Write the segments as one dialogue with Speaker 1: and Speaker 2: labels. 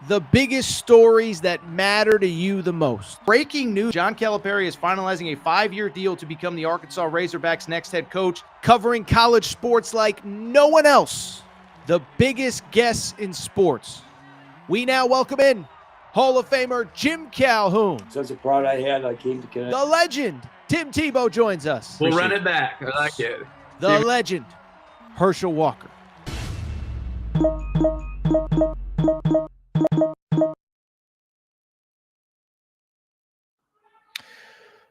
Speaker 1: the biggest stories that matter to you the most. Breaking news, John Calipari is finalizing a 5-year deal to become the Arkansas Razorbacks' next head coach, covering college sports like no one else. The biggest guests in sports. We now welcome in Hall of Famer Jim Calhoun.
Speaker 2: Such a pride I had, I came to Connecticut.
Speaker 1: The legend, Tim Tebow, joins us.
Speaker 3: We'll run it back. I like it.
Speaker 1: The legend, Herschel Walker.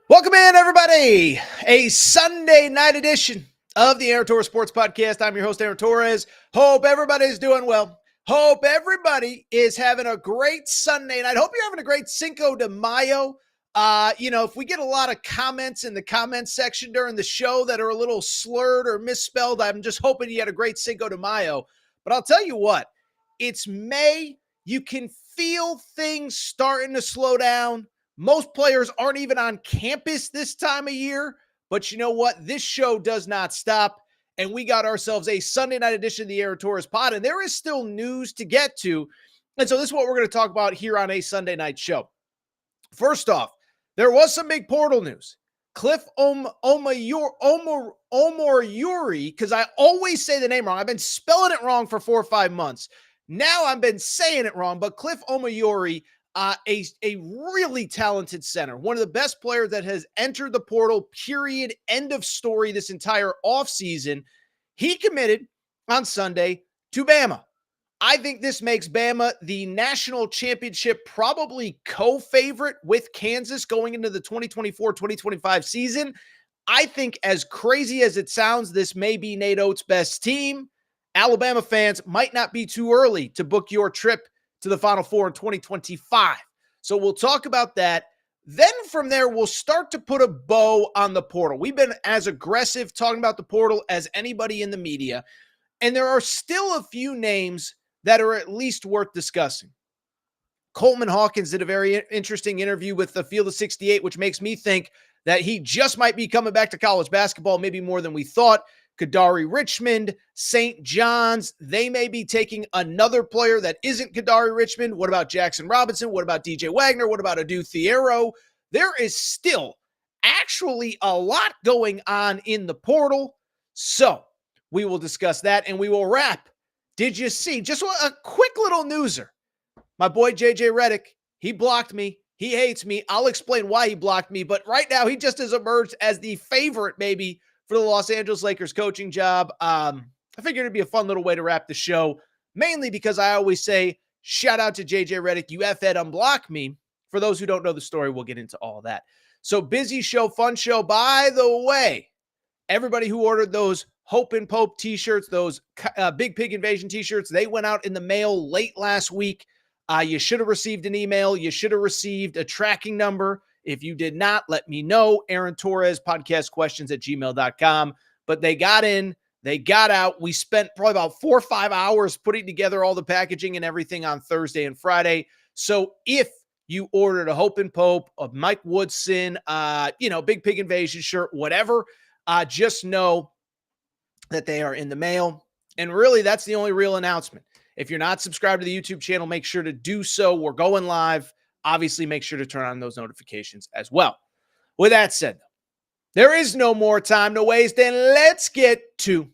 Speaker 1: Welcome in, everybody. A Sunday night edition of the Aaron Torres Sports Podcast. I'm your host, Aaron Torres. Hope everybody's doing well. Hope everybody is having a great Sunday night. Hope you're having a great Cinco de Mayo. If we get a lot of comments in the comments section during the show that are a little slurred or misspelled, I'm just hoping you had a great Cinco de Mayo. But I'll tell you what, it's May. You can feel things starting to slow down. Most players aren't even on campus this time of year, but you know what? This show does not stop, and we got ourselves a Sunday night edition of the Aaron Torres Pod, and there is still news to get to, and so this is what we're going to talk about here on a Sunday night show. First off, there was some big portal news. Cliff Omoruyi, because I always say the name wrong. I've been spelling it wrong for 4 or 5 months. Now I've been saying it wrong, but Cliff Omoruyi, a really talented center, one of the best players that has entered the portal, period, end of story this entire offseason. He committed on Sunday to Bama. I think this makes Bama the national championship probably co-favorite with Kansas going into the 2024-2025 season. I think, as crazy as it sounds, this may be Nate Oates' best team. Alabama fans might not be too early to book your trip to the Final Four in 2025. So we'll talk about that. Then from there, we'll start to put a bow on the portal. We've been as aggressive talking about the portal as anybody in the media, and there are still a few names that are at least worth discussing. Coleman Hawkins did a very interesting interview with the Field of 68, which makes me think that he just might be coming back to college basketball, maybe more than we thought. Kadari Richmond, St. John's, they may be taking another player that isn't Kadari Richmond. What about Jackson Robinson? What about DJ Wagner? What about Adu Thiero? There is still actually a lot going on in the portal. So we will discuss that, and we will wrap. Did you see, just a quick little newser, my boy JJ Redick, he blocked me. He hates me. I'll explain why he blocked me, but right now he just has emerged as the favorite maybe for the Los Angeles Lakers coaching job. I figured it'd be a fun little way to wrap the show, mainly because I always say, shout out to JJ Redick, you F-head, unblock me. For those who don't know the story, we'll get into all that. So busy show, fun show. By the way, everybody who ordered those Hope and Pope t-shirts, those Big Pig Invasion t-shirts, they went out in the mail late last week. You should have received an email. You should have received a tracking number. If you did not, let me know. Aaron Torres, podcastquestions@gmail.com. But they got in, they got out. We spent probably about 4 or 5 hours putting together all the packaging and everything on Thursday and Friday. So if you ordered a Hope and Pope, a Mike Woodson, Big Pig Invasion shirt, whatever, just know that they are in the mail. And really, that's the only real announcement. If you're not subscribed to the YouTube channel, make sure to do so. We're going live. Obviously, make sure to turn on those notifications as well. With that said, there is no more time to waste, and let's get to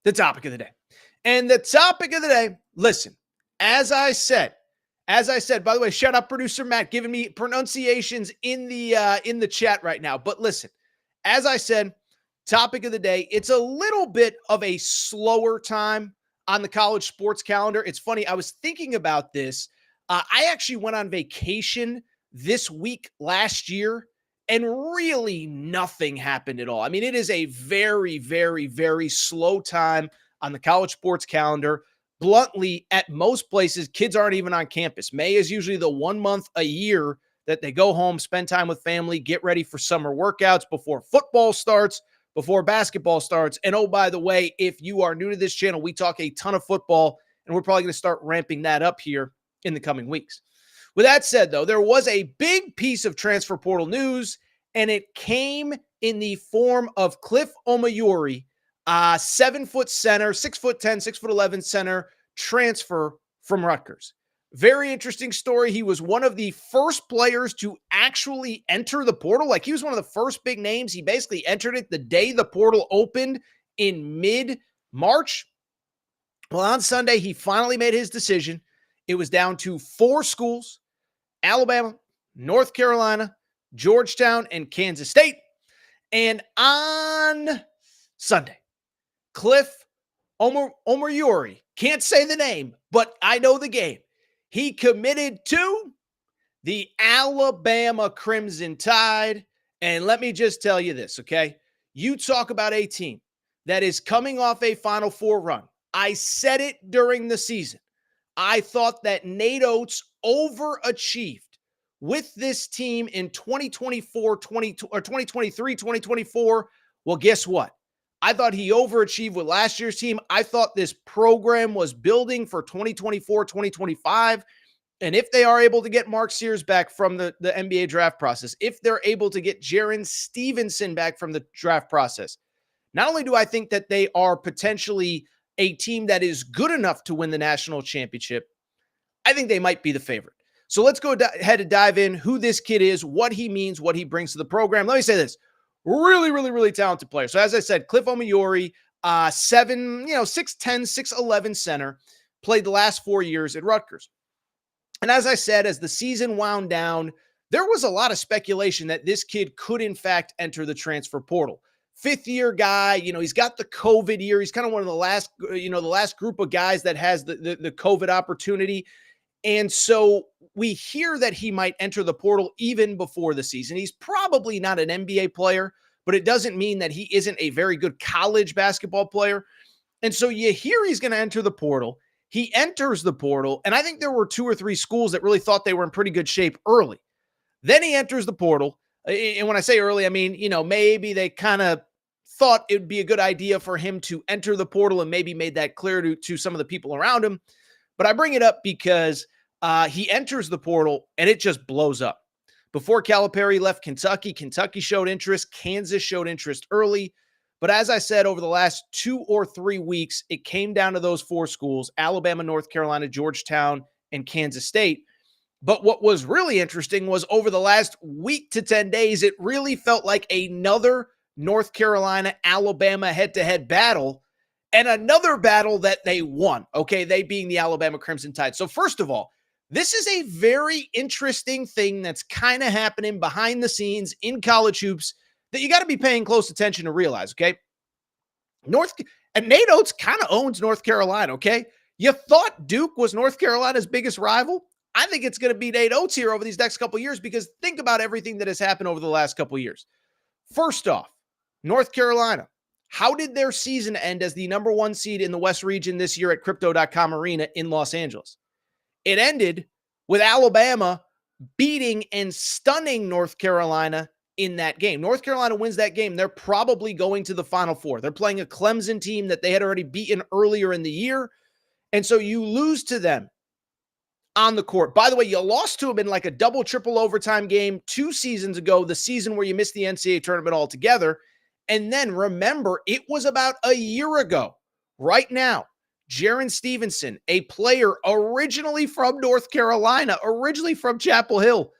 Speaker 1: the topic of the day. And the topic of the day, listen, as I said, by the way, shout out producer Matt giving me pronunciations in the chat right now. But listen, as I said, topic of the day, it's a little bit of a slower time on the college sports calendar. It's funny, I was thinking about this. I actually went on vacation this week last year, and really nothing happened at all. I mean, it is a very, very, very slow time on the college sports calendar. Bluntly, at most places, kids aren't even on campus. May is usually the 1 month a year that they go home, spend time with family, get ready for summer workouts before football starts, before basketball starts. And oh, by the way, if you are new to this channel, we talk a ton of football, and we're probably going to start ramping that up here in the coming weeks. With that said, though, there was a big piece of transfer portal news, and it came in the form of Cliff Omoruyi, 7-foot center, 6'10", 6'11" center transfer from Rutgers. Very interesting story. He was one of the first players to actually enter the portal. Like, he was one of the first big names. He basically entered it the day the portal opened in mid-March. Well, on Sunday, he finally made his decision. It was down to 4 schools: Alabama, North Carolina, Georgetown, and Kansas State. And on Sunday, Cliff Omoruyi, can't say the name, but I know the game. He committed to the Alabama Crimson Tide. And let me just tell you this, okay? You talk about a team that is coming off a Final Four run. I said it during the season. I thought that Nate Oates overachieved with this team in 2023, 2024. Well, guess what? I thought he overachieved with last year's team. I thought this program was building for 2024, 2025. And if they are able to get Mark Sears back from the NBA draft process, if they're able to get Jaron Stevenson back from the draft process, not only do I think that they are potentially a team that is good enough to win the national championship, I think they might be the favorite. So let's go ahead and dive in who this kid is, what he means, what he brings to the program. Let me say this. Really, really, really talented player. So as I said, Cliff Omoruyi, 6'10", 6'11" center, played the last 4 years at Rutgers. And as I said, as the season wound down, there was a lot of speculation that this kid could, in fact, enter the transfer portal. 5th-year guy, he's got the COVID year. He's kind of one of the last, the last group of guys that has the COVID opportunity. And so we hear that he might enter the portal even before the season. He's probably not an NBA player, but it doesn't mean that he isn't a very good college basketball player. And so you hear he's going to enter the portal. He enters the portal, and I think there were 2 or 3 schools that really thought they were in pretty good shape early. Then he enters the portal. And when I say early, I mean, maybe they kind of thought it would be a good idea for him to enter the portal and maybe made that clear to some of the people around him. But I bring it up because he enters the portal and it just blows up. Before Calipari left Kentucky, Kentucky showed interest. Kansas showed interest early. But as I said, over the last 2 or 3 weeks, it came down to those 4 schools: Alabama, North Carolina, Georgetown, and Kansas State. But what was really interesting was over the last week to 10 days, it really felt like another North Carolina, Alabama head-to-head battle, and another battle that they won, okay, they being the Alabama Crimson Tide. So first of all, this is a very interesting thing that's kind of happening behind the scenes in college hoops that you got to be paying close attention to realize, okay? And Nate Oates kind of owns North Carolina, okay? You thought Duke was North Carolina's biggest rival? I think it's going to be Nate Oates here over these next couple of years, because think about everything that has happened over the last couple of years. First off, North Carolina, how did their season end as the number 1 seed in the West region this year at Crypto.com Arena in Los Angeles? It ended with Alabama beating and stunning North Carolina in that game. North Carolina wins that game. They're probably going to the Final Four. They're playing a Clemson team that they had already beaten earlier in the year. And so you lose to them on the court. By the way, you lost to them in like a double, triple overtime game 2 seasons ago, the season where you missed the NCAA tournament altogether. And then remember, it was about a year ago. Right now, Jaron Stevenson, a player originally from North Carolina, originally from Chapel Hill,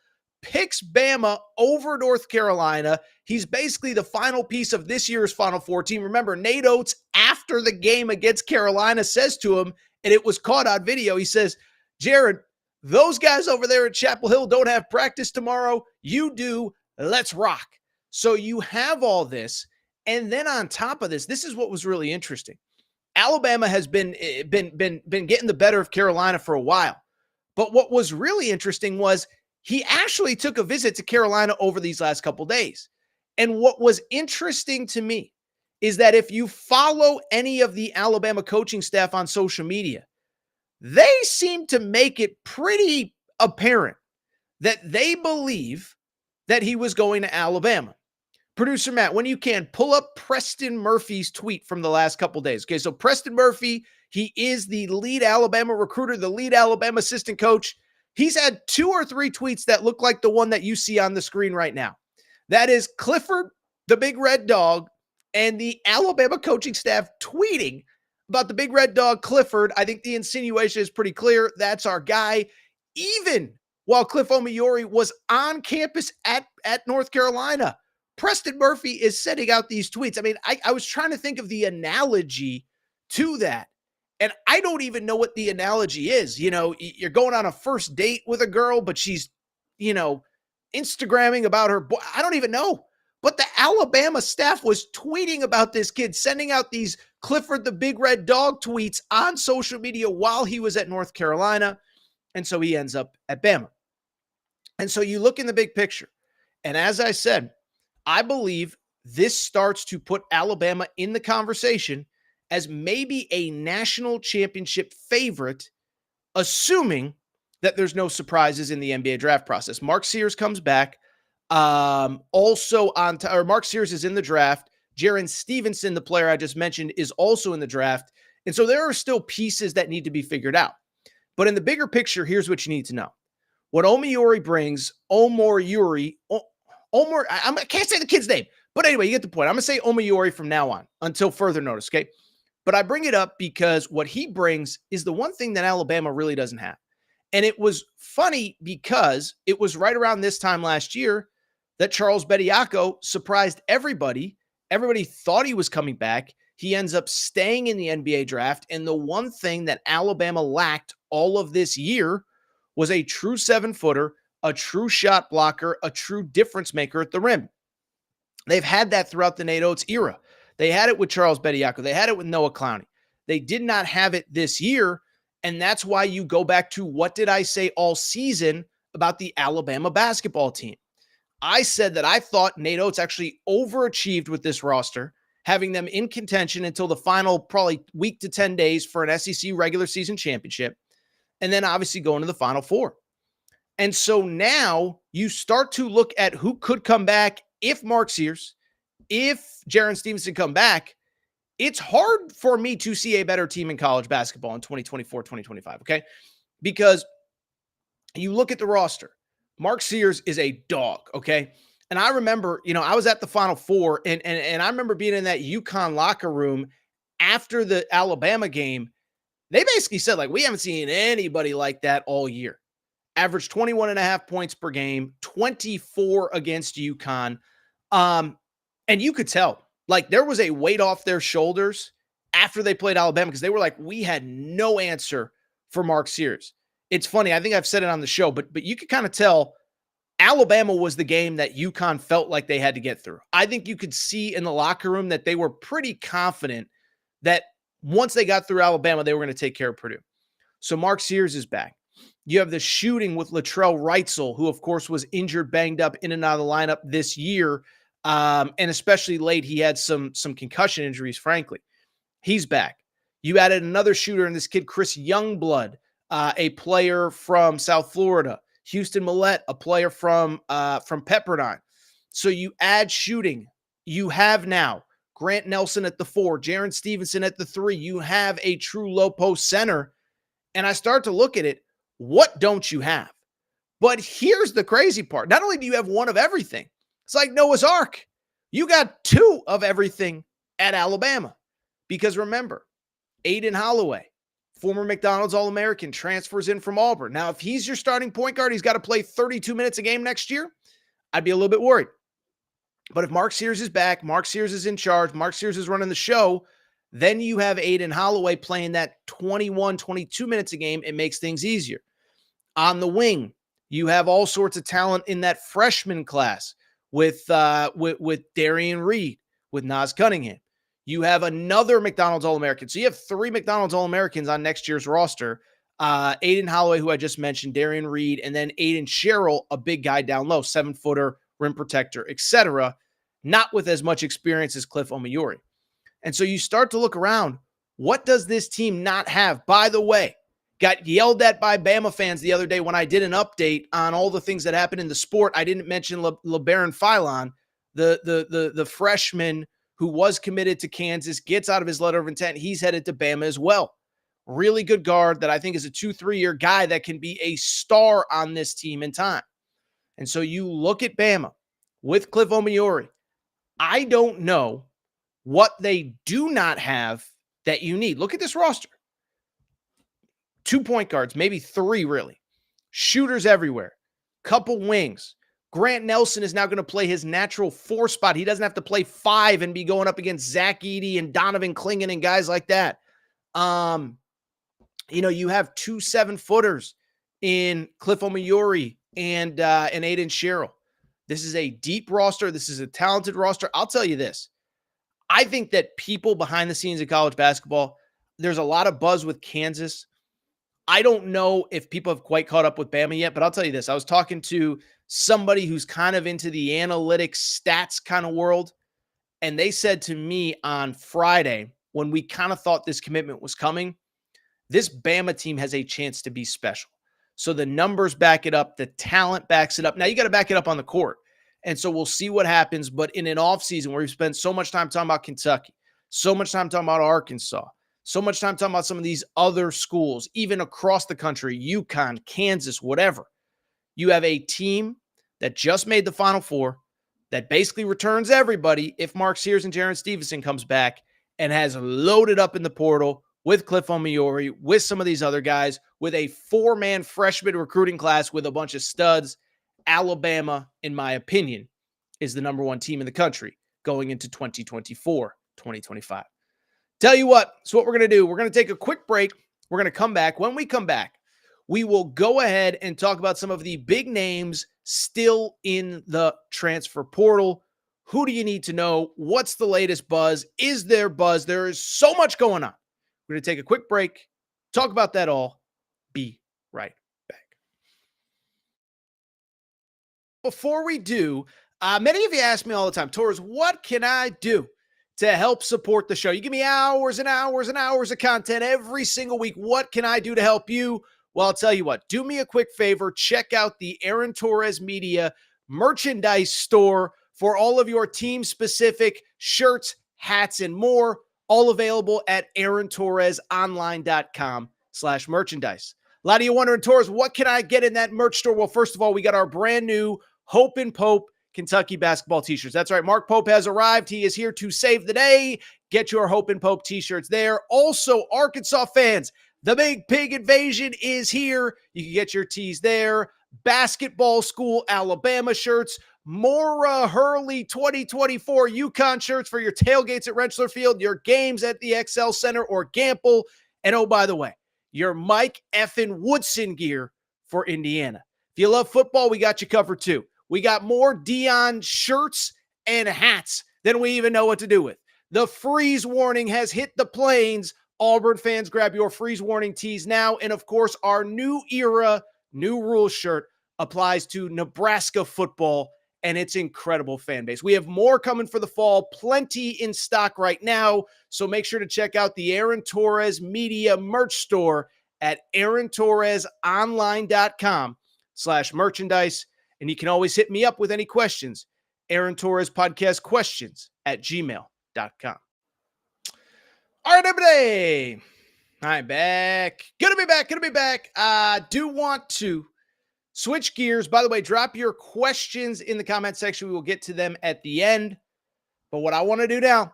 Speaker 1: picks Bama over North Carolina. He's basically the final piece of this year's Final Four team. Remember, Nate Oates, after the game against Carolina, says to him, and it was caught on video, he says, "Jaron, those guys over there at Chapel Hill don't have practice tomorrow. You do. Let's rock." So you have all this. And then on top of this, this is what was really interesting. Alabama has been getting the better of Carolina for a while. But what was really interesting was he actually took a visit to Carolina over these last couple days. And what was interesting to me is that if you follow any of the Alabama coaching staff on social media, they seem to make it pretty apparent that they believe that he was going to Alabama. Producer Matt, when you can, pull up Preston Murphy's tweet from the last couple days. Okay, so Preston Murphy, he is the lead Alabama recruiter, the lead Alabama assistant coach. He's had 2 or 3 tweets that look like the one that you see on the screen right now. That is Clifford, the big red dog, and the Alabama coaching staff tweeting about the big red dog Clifford. I think the insinuation is pretty clear. That's our guy. even while Cliff Omoruyi was on campus at North Carolina. Preston Murphy is sending out these tweets. I mean, I was trying to think of the analogy to that. And I don't even know what the analogy is. You know, you're going on a first date with a girl, but she's, you know, Instagramming about her boy. I don't even know. But the Alabama staff was tweeting about this kid, sending out these Clifford the Big Red Dog tweets on social media while he was at North Carolina. And so he ends up at Bama. And so you look in the big picture. And as I said, I believe this starts to put Alabama in the conversation as maybe a national championship favorite, assuming that there's no surprises in the NBA draft process. Mark Sears comes back. Mark Sears is in the draft. Jaron Stevenson, the player I just mentioned, is also in the draft. And so there are still pieces that need to be figured out. But in the bigger picture, here's what you need to know. What Omoruyi brings, I can't say the kid's name, but anyway, you get the point. I'm going to say Omoruyi from now on until further notice, okay? But I bring it up because what he brings is the one thing that Alabama really doesn't have. And it was funny because it was right around this time last year that Charles Bediako surprised everybody. Everybody thought he was coming back. He ends up staying in the NBA draft. And the one thing that Alabama lacked all of this year was a true 7-footer, a true shot blocker, a true difference maker at the rim. They've had that throughout the Nate Oates era. They had it with Charles Bediako. They had it with Noah Clowney. They did not have it this year, and that's why you go back to what did I say all season about the Alabama basketball team. I said that I thought Nate Oates actually overachieved with this roster, having them in contention until the final probably week to 10 days for an SEC regular season championship, and then obviously going to the Final Four. And so now you start to look at who could come back if Mark Sears, if Jaron Stevenson come back. It's hard for me to see a better team in college basketball in 2024, 2025, okay? Because you look at the roster. Mark Sears is a dog, okay? And I remember, I was at the Final Four, and I remember being in that UConn locker room after the Alabama game. They basically said, like, we haven't seen anybody like that all year. Averaged 21.5 points per game, 24 against UConn. And you could tell, like, there was a weight off their shoulders after they played Alabama because they were like, we had no answer for Mark Sears. It's funny. I think I've said it on the show, but you could kind of tell Alabama was the game that UConn felt like they had to get through. I think you could see in the locker room that they were pretty confident that once they got through Alabama, they were going to take care of Purdue. So Mark Sears is back. You have the shooting with Latrell Wrightsell, who, of course, was injured, banged up in and out of the lineup this year. And especially late, he had some concussion injuries, frankly. He's back. You added another shooter in this kid, Chris Youngblood, a player from South Florida. Houston Millette, a player from Pepperdine. So you add shooting. You have now Grant Nelson at the 4, Jaron Stevenson at the 3. You have a true low post center. And I start to look at it. What don't you have? But here's the crazy part. Not only do you have one of everything, it's like Noah's Ark. You got 2 of everything at Alabama. Because remember, Aiden Holloway, former McDonald's All-American, transfers in from Auburn. Now, if he's your starting point guard, he's got to play 32 minutes a game next year. I'd be a little bit worried. But if Mark Sears is back, Mark Sears is in charge, Mark Sears is running the show, then you have Aiden Holloway playing that 21, 22 minutes a game. It makes things easier. On the wing, you have all sorts of talent in that freshman class with Darian Reed, with Nas Cunningham. You have another McDonald's All-American. So you have 3 McDonald's All-Americans on next year's roster. Aiden Holloway, who I just mentioned, Darian Reed, and then Aiden Sherrill, a big guy down low, 7-footer, rim protector, etc. Not with as much experience as Cliff Omoruyi. And so you start to look around. What does this team not have? By the way, got yelled at by Bama fans the other day when I did an update on all the things that happened in the sport. I didn't mention LeBaron Philon, the freshman who was committed to Kansas, gets out of his letter of intent. He's headed to Bama as well. Really good guard that I think is a 2-3 year guy that can be a star on this team in time. And so you look at Bama with Cliff Omoruyi. I don't know what they do not have that you need. Look at this roster. 2 point guards, maybe 3 really. shooters everywhere, couple wings. Grant Nelson is now going to play his natural 4 spot. He doesn't have to play 5 and be going up against Zach Edey and Donovan Clingan and guys like that. You have 2 7-footers in Cliff Omoruyi and Aiden Sherrill. This is a deep roster. This is a talented roster. I'll tell you this. I think that people behind the scenes of college basketball, there's a lot of buzz with Kansas. I don't know if people have quite caught up with Bama yet, but I'll tell you this. I was talking to somebody who's kind of into the analytics stats kind of world, and they said to me on Friday, when we kind of thought this commitment was coming, this Bama team has a chance to be special. So the numbers back it up. The talent backs it up. Now you got to back it up on the court. And so we'll see what happens. But in an offseason where we've spent so much time talking about Kentucky, so much time talking about Arkansas, so much time talking about some of these other schools, even across the country, UConn, Kansas, whatever. You have a team that just made the Final Four, that basically returns everybody if Mark Sears and Jaron Stevenson comes back, and has loaded up in the portal with Cliff Omoruyi, with some of these other guys, with a 4-man freshman recruiting class with a bunch of studs. Alabama, in my opinion, is the number 1 team in the country going into 2024, 2025. Tell you what, so what we're going to do, we're going to take a quick break. We're going to come back. When we come back, we will go ahead and talk about some of the big names still in the transfer portal. Who do you need to know? What's the latest buzz? Is there buzz? There is so much going on. We're going to take a quick break, talk about that all. Be right back. Before we do, many of you ask me all the time, Torres, what can I do to help support the show? You give me hours and hours and hours of content every single week. What can I do to help you? Well, I'll tell you what, do me a quick favor. Check out the Aaron Torres Media merchandise store for all of your team-specific shirts, hats, and more, all available at aarontorresonline.com/merchandise. A lot of you wondering, Torres, what can I get in that merch store? Well, first of all, we got our brand new Hope and Pope Kentucky basketball t-shirts. That's right. Mark Pope has arrived. He is here to save the day. Get your Hope and Pope t-shirts there. Also, Arkansas fans, the Big Pig Invasion is here. You can get your tees there. Basketball School Alabama shirts. More Hurley 2024 UConn shirts for your tailgates at Rentschler Field, your games at the XL Center or Gamble. And oh, by the way, your Mike effing Woodson gear for Indiana. If you love football, we got you covered too. We got more Dion shirts and hats than we even know what to do with. The freeze warning has hit the plains. Auburn fans, grab your freeze warning tees now. And of course, our new era, new rules shirt applies to Nebraska football and its incredible fan base. We have more coming for the fall, plenty in stock right now. So make sure to check out the Aaron Torres Media merch store at aarontorresonline.com/merchandise. And you can always hit me up with any questions. Aaron Torres Podcast Questions @gmail.com. All right, everybody. I'm back. Gonna be back. Do want to switch gears. By the way, drop your questions in the comment section. We will get to them at the end. But what I want to do now,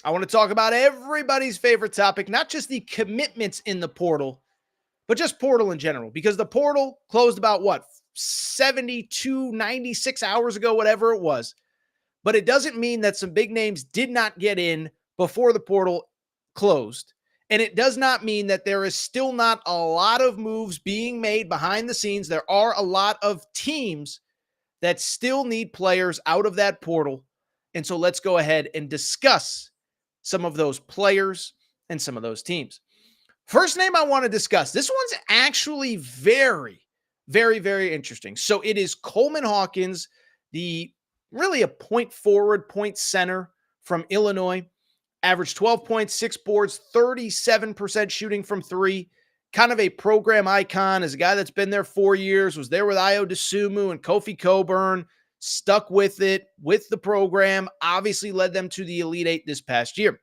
Speaker 1: I want to talk about everybody's favorite topic, not just the commitments in the portal, but just portal in general. Because the portal closed about, 72, 96 hours ago, whatever it was. But it doesn't mean that some big names did not get in before the portal closed. And it does not mean that there is still not a lot of moves being made behind the scenes. There are a lot of teams that still need players out of that portal. And so let's go ahead and discuss some of those players and some of those teams. First name I want to discuss. This one's actually very, very, very interesting. So it is Coleman Hawkins, really a point forward, point center from Illinois. Averaged 12 points, 6 boards, 37% shooting from 3. Kind of a program icon, as a guy that's been there 4 years, was there with Ayo Dosunmu and Kofi Coburn, stuck with it, with the program, obviously led them to the Elite Eight this past year.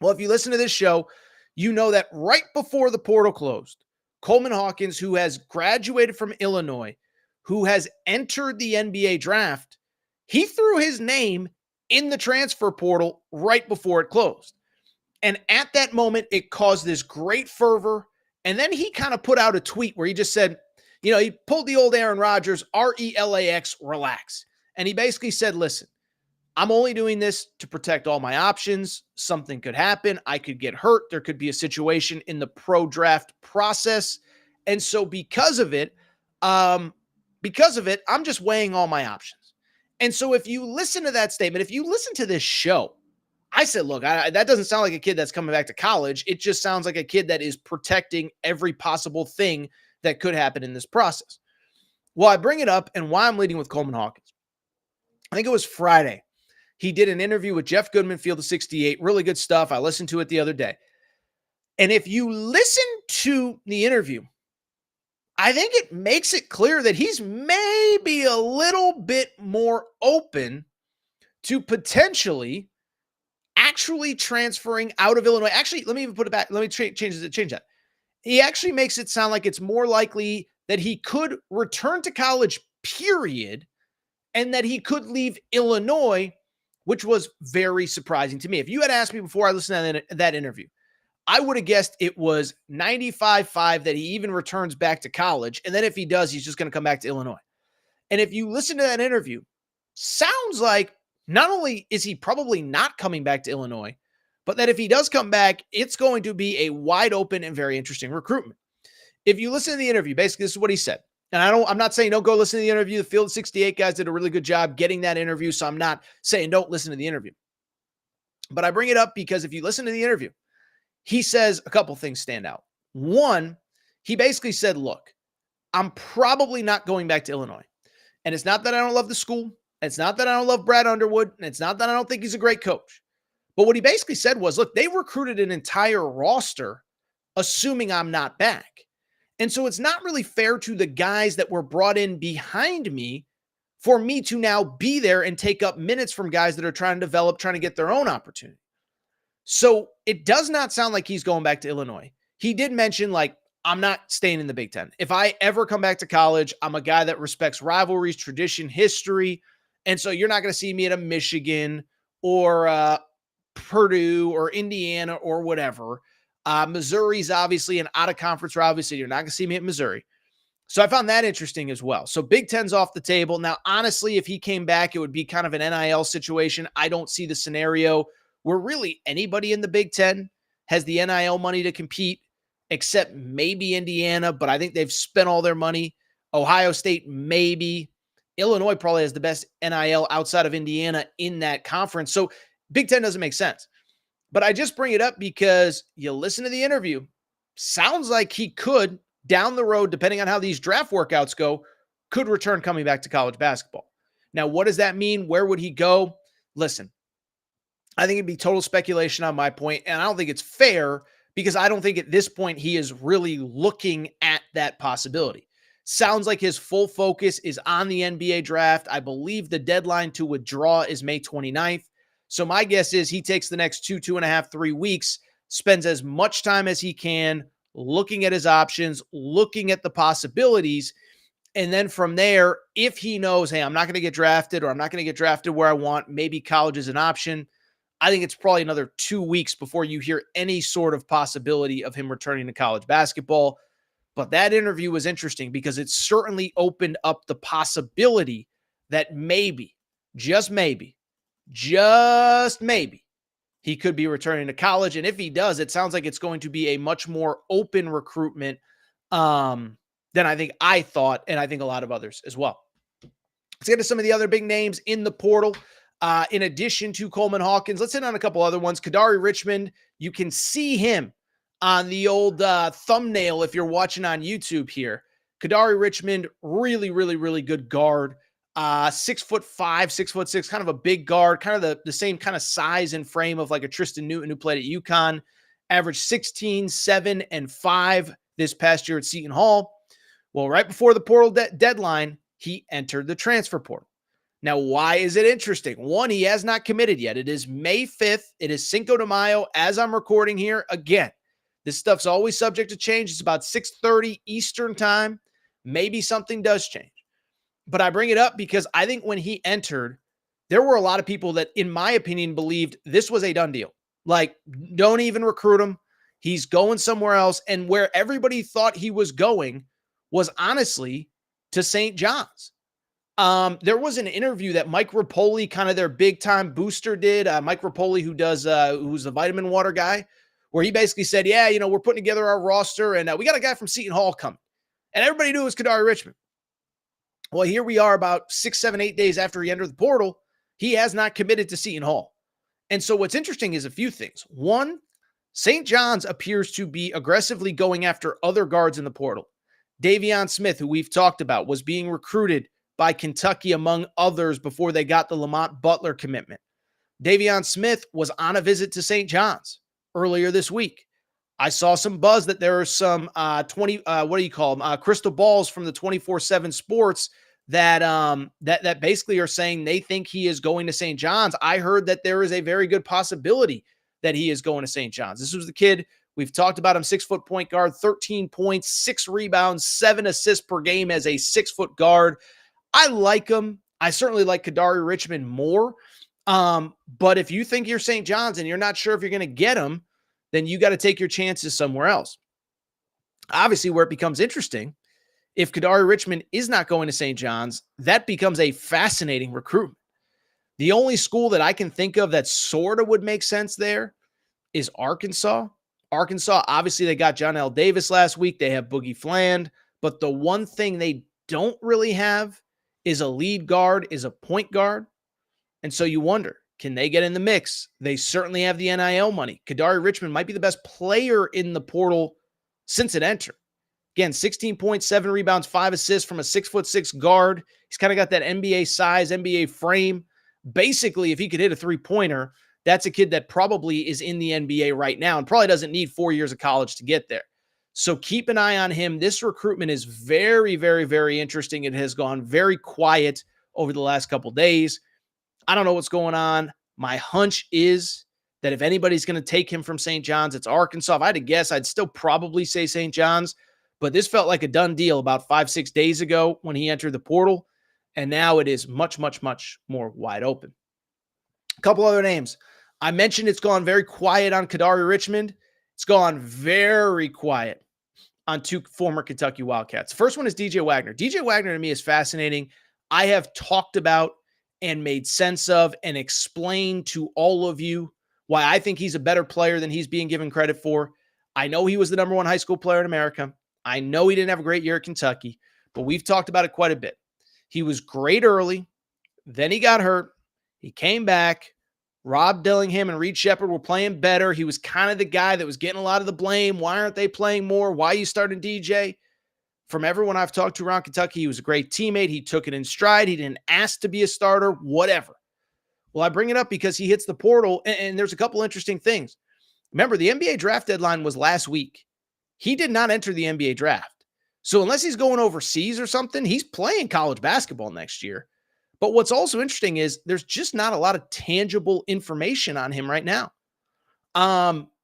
Speaker 1: Well, if you listen to this show, you know that right before the portal closed, Coleman Hawkins, who has graduated from Illinois, who has entered the NBA draft, he threw his name in the transfer portal right before it closed. And at that moment, it caused this great fervor. And then he kind of put out a tweet where he just said, He pulled the old Aaron Rodgers, RELAX, relax. And he basically said, listen, I'm only doing this to protect all my options. Something could happen. I could get hurt. There could be a situation in the pro draft process. And so because of it, I'm just weighing all my options. And so if you listen to that statement, if you listen to this show, I said, look, that doesn't sound like a kid that's coming back to college. It just sounds like a kid that is protecting every possible thing that could happen in this process. Well, I bring it up, and why I'm leading with Coleman Hawkins. I think it was Friday. He did an interview with Jeff Goodman, Field of 68. Really good stuff. I listened to it the other day. And if you listen to the interview, I think it makes it clear that he's maybe a little bit more open to potentially actually transferring out of Illinois. Actually, let me even put it back. Let me change that. He actually makes it sound like it's more likely that he could return to college, period, and that he could leave Illinois, which was very surprising to me. If you had asked me before I listened to that interview, I would have guessed it was 95.5 that he even returns back to college. And then if he does, he's just going to come back to Illinois. And if you listen to that interview, sounds like not only is he probably not coming back to Illinois, but that if he does come back, it's going to be a wide open and very interesting recruitment. If you listen to the interview, basically this is what he said. And I'm not saying don't go listen to the interview. The Field 68 guys did a really good job getting that interview. So I'm not saying don't listen to the interview. But I bring it up because if you listen to the interview, he says a couple things stand out. One, he basically said, look, I'm probably not going back to Illinois. And it's not that I don't love the school. It's not that I don't love Brad Underwood. And it's not that I don't think he's a great coach. But what he basically said was, look, they recruited an entire roster assuming I'm not back. And so it's not really fair to the guys that were brought in behind me for me to now be there and take up minutes from guys that are trying to develop, trying to get their own opportunity. So it does not sound like he's going back to Illinois. He did mention, like, I'm not staying in the Big Ten. If I ever come back to college, I'm a guy that respects rivalries, tradition, history. And so you're not going to see me at a Michigan or Purdue or Indiana or whatever. Missouri's obviously an out-of-conference rivalry, so you're not going to see me at Missouri. So I found that interesting as well. So Big Ten's off the table. Now, honestly, if he came back, it would be kind of an NIL situation. I don't see the scenario where really anybody in the Big Ten has the NIL money to compete, except maybe Indiana, but I think they've spent all their money. Ohio State, maybe. Illinois probably has the best NIL outside of Indiana in that conference. So Big Ten doesn't make sense. But I just bring it up because you listen to the interview. Sounds like he could, down the road, depending on how these draft workouts go, could return coming back to college basketball. Now, what does that mean? Where would he go? Listen, I think it'd be total speculation on my point, and I don't think it's fair because I don't think at this point he is really looking at that possibility. Sounds like his full focus is on the NBA draft. I believe the deadline to withdraw is May 29th. So my guess is he takes the next 2.5, 3 weeks, spends as much time as he can looking at his options, looking at the possibilities. And then from there, if he knows, hey, I'm not going to get drafted or I'm not going to get drafted where I want, maybe college is an option. I think it's probably another 2 weeks before you hear any sort of possibility of him returning to college basketball. But that interview was interesting because it certainly opened up the possibility that maybe, just maybe, he could be returning to college. And if he does, it sounds like it's going to be a much more open recruitment than I think I thought, and I think a lot of others as well. Let's get to some of the other big names in the portal. In addition to Coleman Hawkins, let's hit on a couple other ones. Kadari Richmond, you can see him on the old thumbnail if you're watching on YouTube here. Kadari Richmond, really, really, really good guard. 6'5", 6'6", kind of a big guard, kind of the same kind of size and frame of like a Tristan Newton who played at UConn. Averaged 16, 7, and 5 this past year at Seton Hall. Well, right before the portal deadline, he entered the transfer portal. Now, why is it interesting? One, he has not committed yet. It is May 5th. It is Cinco de Mayo as I'm recording here. Again, this stuff's always subject to change. It's about 6:30 Eastern time. Maybe something does change. But I bring it up because I think when he entered, there were a lot of people that, in my opinion, believed this was a done deal. Like, don't even recruit him. He's going somewhere else. And where everybody thought he was going was honestly to St. John's. There was an interview that Mike Rapoli, kind of their big time booster, did. Mike Rapoli, who's the vitamin water guy, where he basically said, yeah, we're putting together our roster and we got a guy from Seton Hall coming. And everybody knew it was Kadari Richmond. Well, here we are about 6, 7, 8 days after he entered the portal. He has not committed to Seton Hall. And so what's interesting is a few things. One, St. John's appears to be aggressively going after other guards in the portal. Davion Smith, who we've talked about, was being recruited by Kentucky, among others, before they got the Lamont Butler commitment. Davion Smith was on a visit to St. John's earlier this week. I saw some buzz that there are some crystal balls from the 24/7 Sports that basically are saying they think he is going to St. John's. I heard that there is a very good possibility that he is going to St. John's. This was the kid, we've talked about him, 6-foot point guard, 13 points, 6 rebounds, 7 assists per game as a 6-foot guard. I like him. I certainly like Kadari Richmond more. But if you think you're St. John's and you're not sure if you're going to get him, then you got to take your chances somewhere else. Obviously, where it becomes interesting, if Kadari Richmond is not going to St. John's, that becomes a fascinating recruitment. The only school that I can think of that sort of would make sense there is Arkansas. Arkansas, obviously, they got John L. Davis last week. They have Boogie Fland. But the one thing they don't really have is a lead guard, is a point guard. And so you wonder, can they get in the mix? They certainly have the NIL money. Kadari Richmond might be the best player in the portal since it entered. Again, 16.7 rebounds, 5 assists from a 6'6" guard. He's kind of got that NBA size, NBA frame. Basically, if he could hit a three-pointer, that's a kid that probably is in the NBA right now and probably doesn't need 4 years of college to get there. So keep an eye on him. This recruitment is very, very, very interesting. It has gone very quiet over the last couple days. I don't know what's going on. My hunch is that if anybody's going to take him from St. John's, it's Arkansas. If I had to guess, I'd still probably say St. John's. But this felt like a done deal about 5-6 days ago when he entered the portal. And now it is much, much, much more wide open. A couple other names. I mentioned it's gone very quiet on Kadari Richmond. It's gone very quiet on 2 former Kentucky Wildcats. First one is DJ Wagner. DJ Wagner to me is fascinating. I have talked about and made sense of and explained to all of you why I think he's a better player than he's being given credit for. I know he was the number 1 high school player in America. I know he didn't have a great year at Kentucky, but we've talked about it quite a bit. He was great early. Then he got hurt. He came back. Rob Dillingham and Reed Shepherd were playing better. He was kind of the guy that was getting a lot of the blame. Why aren't they playing more? Why are you starting DJ? From everyone I've talked to around Kentucky, he was a great teammate. He took it in stride. He didn't ask to be a starter, whatever. Well, I bring it up because he hits the portal, and there's a couple interesting things. Remember, the NBA draft deadline was last week. He did not enter the NBA draft. So unless he's going overseas or something, he's playing college basketball next year. But what's also interesting is there's just not a lot of tangible information on him right now.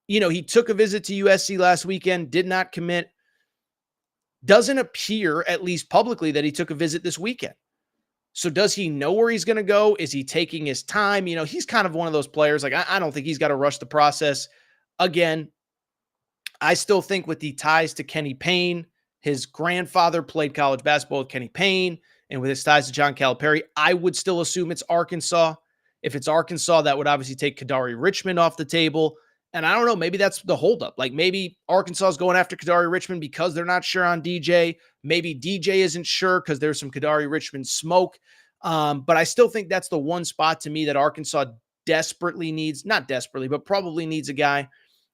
Speaker 1: He took a visit to USC last weekend, did not commit. Doesn't appear, at least publicly, that he took a visit this weekend. So does he know where he's going to go? Is he taking his time? He's kind of one of those players. Like, I don't think he's got to rush the process. Again, I still think with the ties to Kenny Payne, his grandfather played college basketball with Kenny Payne, and with his ties to John Calipari, I would still assume it's Arkansas. If it's Arkansas, that would obviously take Kadari Richmond off the table. And I don't know, maybe that's the holdup. Like maybe Arkansas is going after Kadari Richmond because they're not sure on DJ. Maybe DJ isn't sure because there's some Kadari Richmond smoke. But I still think that's the one spot to me that Arkansas desperately needs, not desperately, but probably needs a guy.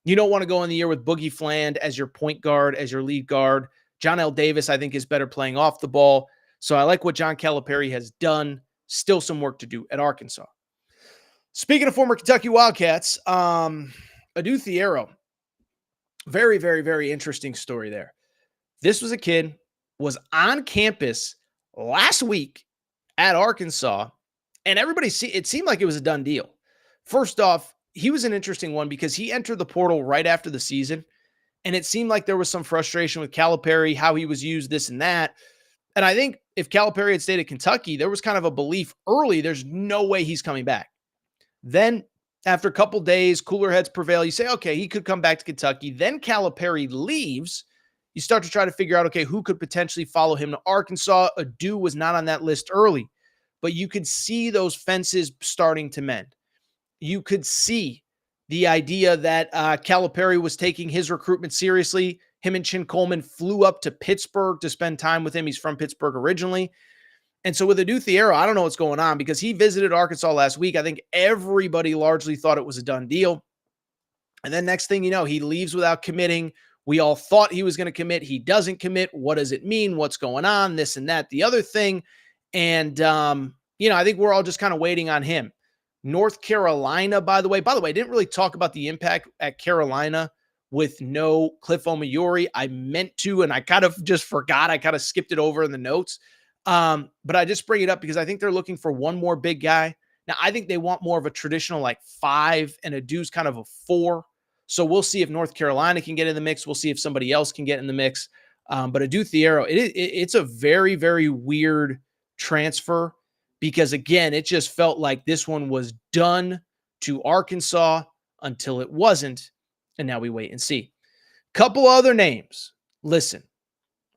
Speaker 1: You don't want to go in the year with Boogie Fland as your point guard, as your lead guard. John L. Davis, I think, is better playing off the ball. So I like what John Calipari has done. Still some work to do at Arkansas. Speaking of former Kentucky Wildcats, Adu Thiero, very, very, very interesting story there. This was a kid, was on campus last week at Arkansas, and it seemed like it was a done deal. First off, he was an interesting one because he entered the portal right after the season, and it seemed like there was some frustration with Calipari, how he was used, this and that. And I think if Calipari had stayed at Kentucky, there was kind of a belief early, there's no way he's coming back. Then after a couple days, cooler heads prevail. You say, okay, he could come back to Kentucky. Then Calipari leaves. you start to try to figure out, okay, who could potentially follow him to Arkansas. Adu was not on that list early, but you could see those fences starting to mend. You could see the idea that Calipari was taking his recruitment seriously. Him and Chin Coleman flew up to Pittsburgh to spend time with him. He's from Pittsburgh originally. And so with Adu Thiero, I don't know what's going on because he visited Arkansas last week. I think everybody largely thought it was a done deal. And then next thing you know, he leaves without committing. We all thought he was going to commit. He doesn't commit. What does it mean? What's going on? This and that, the other thing. And, I think we're all just kind of waiting on him. North Carolina, by the way, I didn't really talk about the impact at Carolina with no Cliff Omoruyi. I meant to, and I kind of just forgot. I kind of skipped it over in the notes. But I just bring it up because I think they're looking for one more big guy. Now, I think they want more of a traditional like 5 and Adu's kind of a 4. So we'll see if North Carolina can get in the mix. We'll see if somebody else can get in the mix. But Adu Thiero, it's a very, very weird transfer because, again, it just felt like this one was done to Arkansas until it wasn't. And now we wait and see. Couple other names. Listen,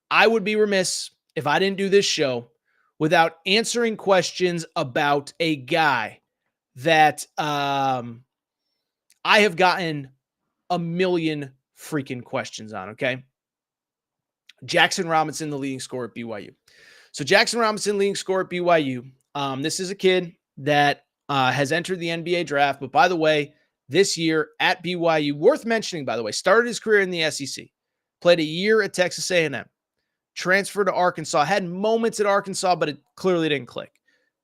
Speaker 1: I would be remiss if I didn't do this show without answering questions about a guy that I have gotten a million freaking questions on, okay? Jackson Robinson, the leading scorer at BYU. So Jackson Robinson, leading scorer at BYU. This is a kid that has entered the NBA draft, but by the way, this year at BYU, worth mentioning, by the way, started his career in the SEC, played a year at Texas A&M, transferred to Arkansas, had moments at Arkansas, but it clearly didn't click.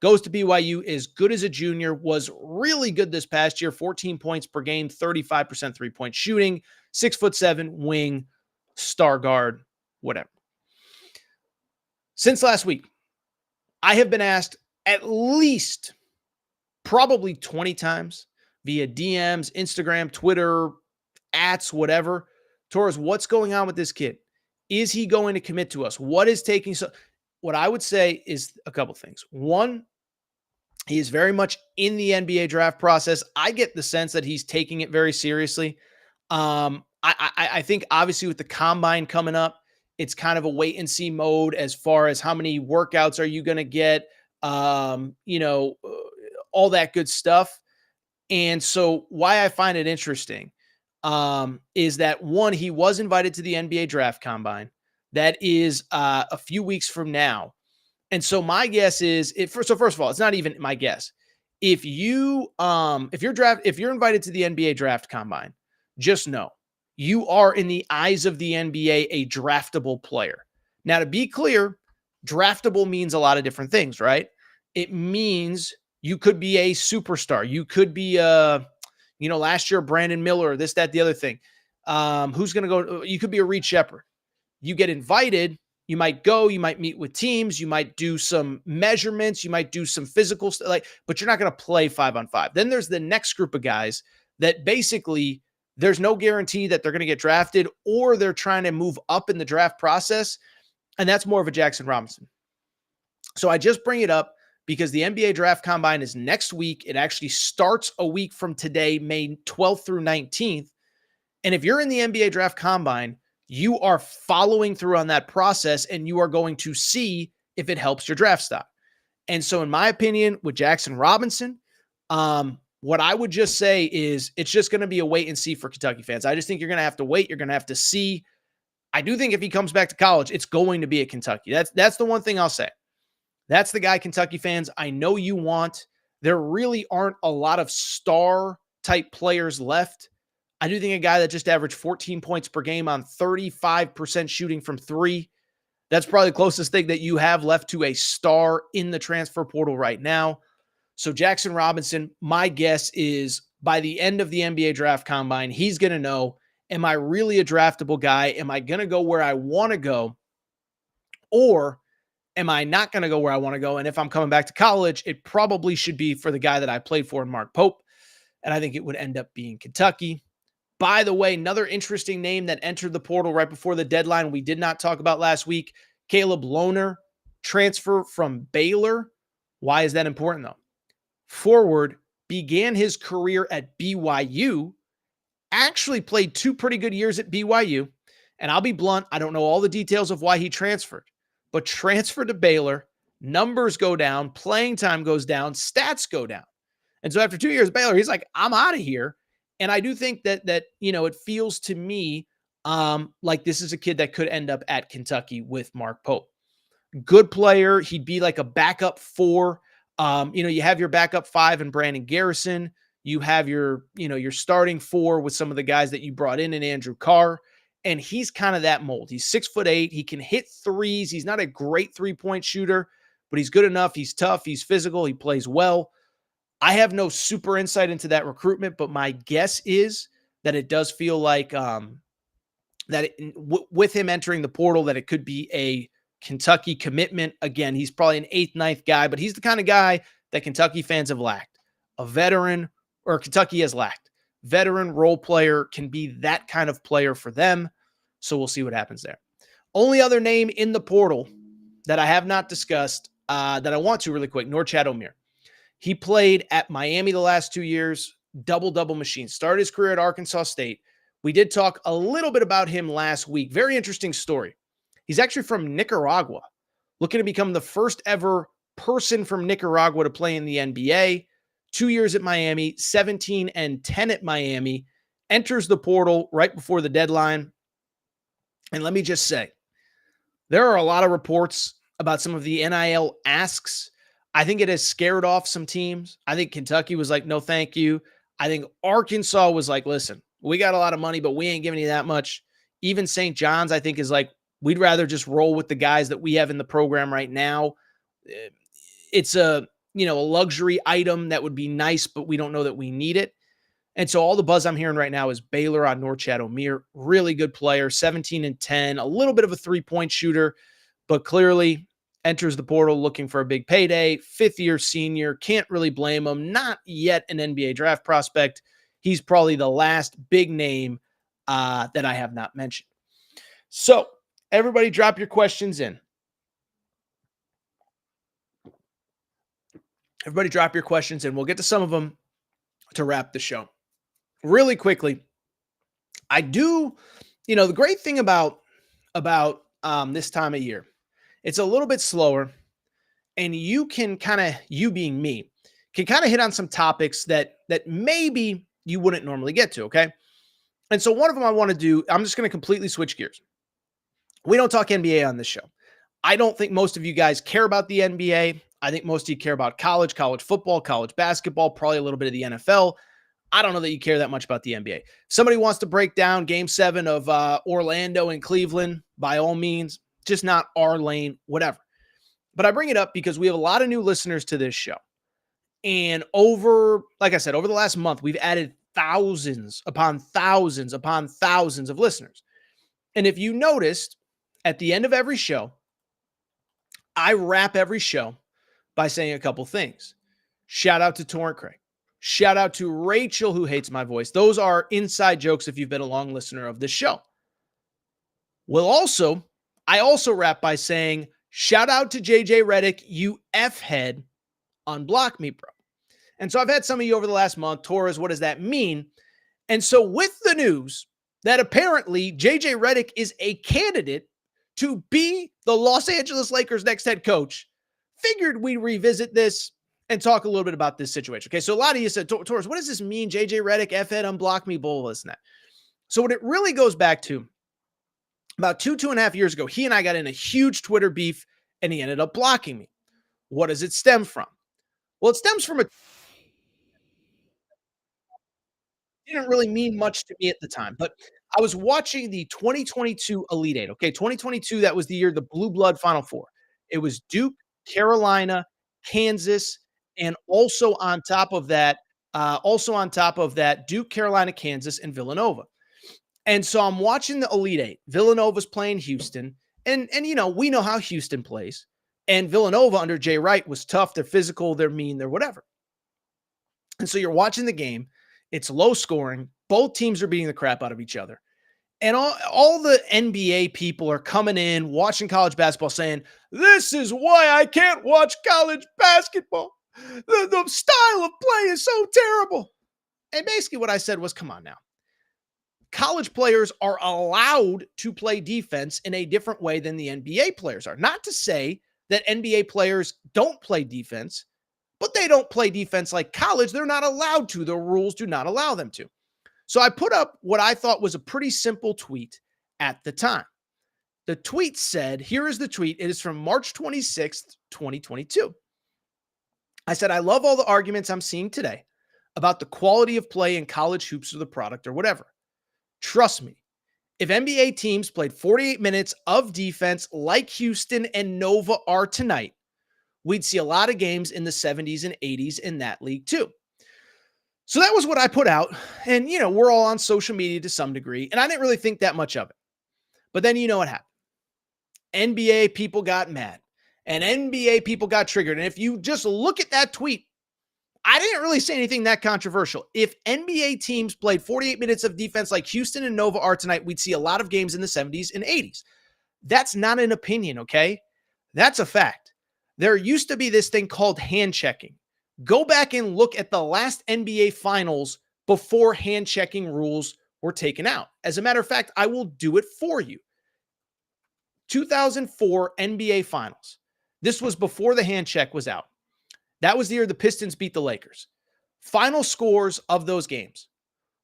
Speaker 1: Goes to BYU, is good as a junior, was really good this past year, 14 points per game, 35% three-point shooting, 6'7", wing, star guard, whatever. Since last week, I have been asked at least probably 20 times via DMs, Instagram, Twitter, ats, whatever. Torres, what's going on with this kid? Is he going to commit to us? What is taking so? What I would say is a couple things. One, he is very much in the NBA draft process. I get the sense that he's taking it very seriously. I think obviously with the combine coming up, it's kind of a wait and see mode as far as how many workouts are you going to get, all that good stuff. And so why I find it interesting is that, one, he was invited to the NBA draft combine. That is a few weeks from now. And so my guess is, first of all, it's not even my guess. If you're invited to the NBA draft combine, just know you are, in the eyes of the NBA, a draftable player. Now, to be clear, draftable means a lot of different things, right? It means you could be a superstar. You could be last year, Brandon Miller, this, that, the other thing. Who's going to go? You could be a Reed Shepherd. You get invited, you might go, you might meet with teams, you might do some measurements, you might do some physical stuff, but you're not going to play 5-on-5. Then there's the next group of guys that basically there's no guarantee that they're going to get drafted, or they're trying to move up in the draft process. And that's more of a Jackson Robinson. So I just bring it up because the NBA draft combine is next week. It actually starts a week from today, May 12th through 19th. And if you're in the NBA draft combine, you are following through on that process, and you are going to see if it helps your draft stock. And so in my opinion, with Jackson Robinson, what I would just say is it's just going to be a wait and see for Kentucky fans. I just think you're going to have to wait. You're going to have to see. I do think if he comes back to college, it's going to be at Kentucky. That's the one thing I'll say. That's the guy, Kentucky fans, I know you want. There really aren't a lot of star type players left. I do think a guy that just averaged 14 points per game on 35% shooting from 3, that's probably the closest thing that you have left to a star in the transfer portal right now. So Jackson Robinson, my guess is by the end of the NBA draft combine, he's going to know, am I really a draftable guy? Am I going to go where I want to go? Or am I not going to go where I want to go? And if I'm coming back to college, it probably should be for the guy that I played for in Mark Pope. And I think it would end up being Kentucky. By the way, another interesting name that entered the portal right before the deadline we did not talk about last week, Caleb Lohner, transfer from Baylor. Why is that important, though? Forward, began his career at BYU, actually played 2 pretty good years at BYU, And I'll be blunt, I don't know all the details of why he transferred, but transfer to Baylor, numbers go down, playing time goes down, stats go down. And so after 2 years Baylor, he's like, I'm out of here. And I do think that it feels to me like this is a kid that could end up at Kentucky with Mark Pope. Good player. He'd be like a backup 4. You have your backup 5 in Brandon Garrison. You have your starting 4 with some of the guys that you brought in Andrew Carr. And he's kind of that mold. He's 6'8". He can hit threes. He's not a great 3-point shooter, but he's good enough. He's tough. He's physical. He plays well. I have no super insight into that recruitment, but my guess is that it does feel like with him entering the portal, that it could be a Kentucky commitment. Again, he's probably an 8th, 9th guy, but he's the kind of guy that Kentucky fans have lacked. A veteran, or Kentucky has lacked. Veteran role player can be that kind of player for them. So we'll see what happens there. Only other name in the portal that I have not discussed that I want to really quick, Norchad Omier. He played at Miami the last 2 years, double-double machine. Started his career at Arkansas State. We did talk a little bit about him last week. Very interesting story. He's actually from Nicaragua, looking to become the first ever person from Nicaragua to play in the NBA. 2 years at Miami, 17-10 at Miami, enters the portal right before the deadline. And let me just say, there are a lot of reports about some of the NIL asks. I think it has scared off some teams. I think Kentucky was like, no, thank you. I think Arkansas was like, listen, we got a lot of money, but we ain't giving you that much. Even St. John's, I think, is like, we'd rather just roll with the guys that we have in the program right now. It's a luxury item that would be nice, but we don't know that we need it. And so all the buzz I'm hearing right now is Baylor on Norchad Omier. Really good player, 17-10, a little bit of a 3-point shooter, but clearly enters the portal looking for a big payday. 5th-year senior, can't really blame him. Not yet an NBA draft prospect. He's probably the last big name that I have not mentioned. So everybody drop your questions in. Everybody drop your questions in. We'll get to some of them to wrap the show. Really quickly, I do, the great thing about this time of year, it's a little bit slower, and you can you being me, can kind of hit on some topics that maybe you wouldn't normally get to, okay? And so one of them I want to do, I'm just going to completely switch gears. We don't talk NBA on this show. I don't think most of you guys care about the NBA. I think most of you care about college football, college basketball, probably a little bit of the NFL. I don't know that you care that much about the NBA. Somebody wants to break down Game 7 of Orlando and Cleveland, by all means, just not our lane, whatever. But I bring it up because we have a lot of new listeners to this show. And like I said, over the last month, we've added thousands upon thousands upon thousands of listeners. And if you noticed, at the end of every show, I wrap every show by saying a couple things. Shout out to Torrent Craig. Shout out to Rachel, who hates my voice. Those are inside jokes if you've been a long listener of this show. I also wrap by saying, shout out to JJ Redick, you F-head, unblock me, bro. And so I've had some of you over the last month, Torres, what does that mean? And so with the news that apparently JJ Redick is a candidate to be the Los Angeles Lakers' next head coach, figured we'd revisit this and talk a little bit about this situation. Okay, so a lot of you said, Torres, what does this mean? JJ Redick, F-head, unblock me, bull, this and that. So what it really goes back to, about 2.5 years ago, he and I got in a huge Twitter beef, and he ended up blocking me. What does it stem from? Well, it stems from didn't really mean much to me at the time, but I was watching the 2022 Elite Eight. Okay, 2022, that was the year the Blue Blood Final Four. It was Duke, Carolina, Kansas, and also on top of that, Duke, Carolina, Kansas, and Villanova. And so I'm watching the Elite Eight. Villanova's playing Houston, and we know how Houston plays. And Villanova under Jay Wright was tough. They're physical. They're mean. They're whatever. And so you're watching the game. It's low scoring. Both teams are beating the crap out of each other. And all the NBA people are coming in, watching college basketball, saying, this is why I can't watch college basketball. The style of play is so terrible. And basically what I said was, come on now. college players are allowed to play defense in a different way than the NBA players are. Not to say that NBA players don't play defense, but they don't play defense like college. They're not allowed to. The rules do not allow them to. So I put up what I thought was a pretty simple tweet at the time. The tweet said, here is the tweet. It is from March 26th, 2022. I said, I love all the arguments I'm seeing today about the quality of play in college hoops or the product or whatever. Trust me, if NBA teams played 48 minutes of defense like Houston and Nova are tonight, we'd see a lot of games in the 70s and 80s in that league too. So that was what I put out. And, we're all on social media to some degree, and I didn't really think that much of it. But then you know what happened. NBA people got mad, and NBA people got triggered. And if you just look at that tweet, I didn't really say anything that controversial. If NBA teams played 48 minutes of defense like Houston and Nova are tonight, we'd see a lot of games in the 70s and 80s. That's not an opinion, okay? That's a fact. There used to be this thing called hand checking. Go back and look at the last NBA finals before hand checking rules were taken out. As a matter of fact, I will do it for you. 2004 NBA finals. This was before the hand check was out. That was the year the Pistons beat the Lakers. Final scores of those games: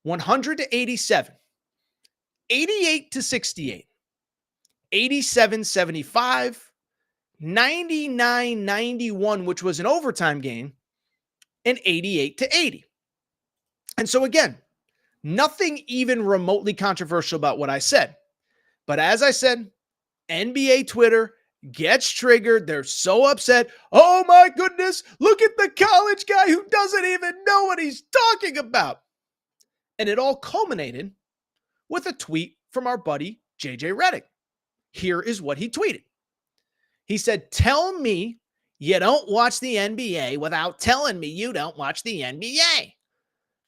Speaker 1: 100-87, 88-68, 87-75, 99-91, which was an overtime game, and 88-80. And so again, nothing even remotely controversial about what I said. But as I said, NBA Twitter gets triggered. They're so upset. Oh my goodness, look at the college guy who doesn't even know what he's talking about. And it all culminated with a tweet from our buddy, JJ Redick. Here is what he tweeted. He said, tell me you don't watch the NBA without telling me you don't watch the NBA.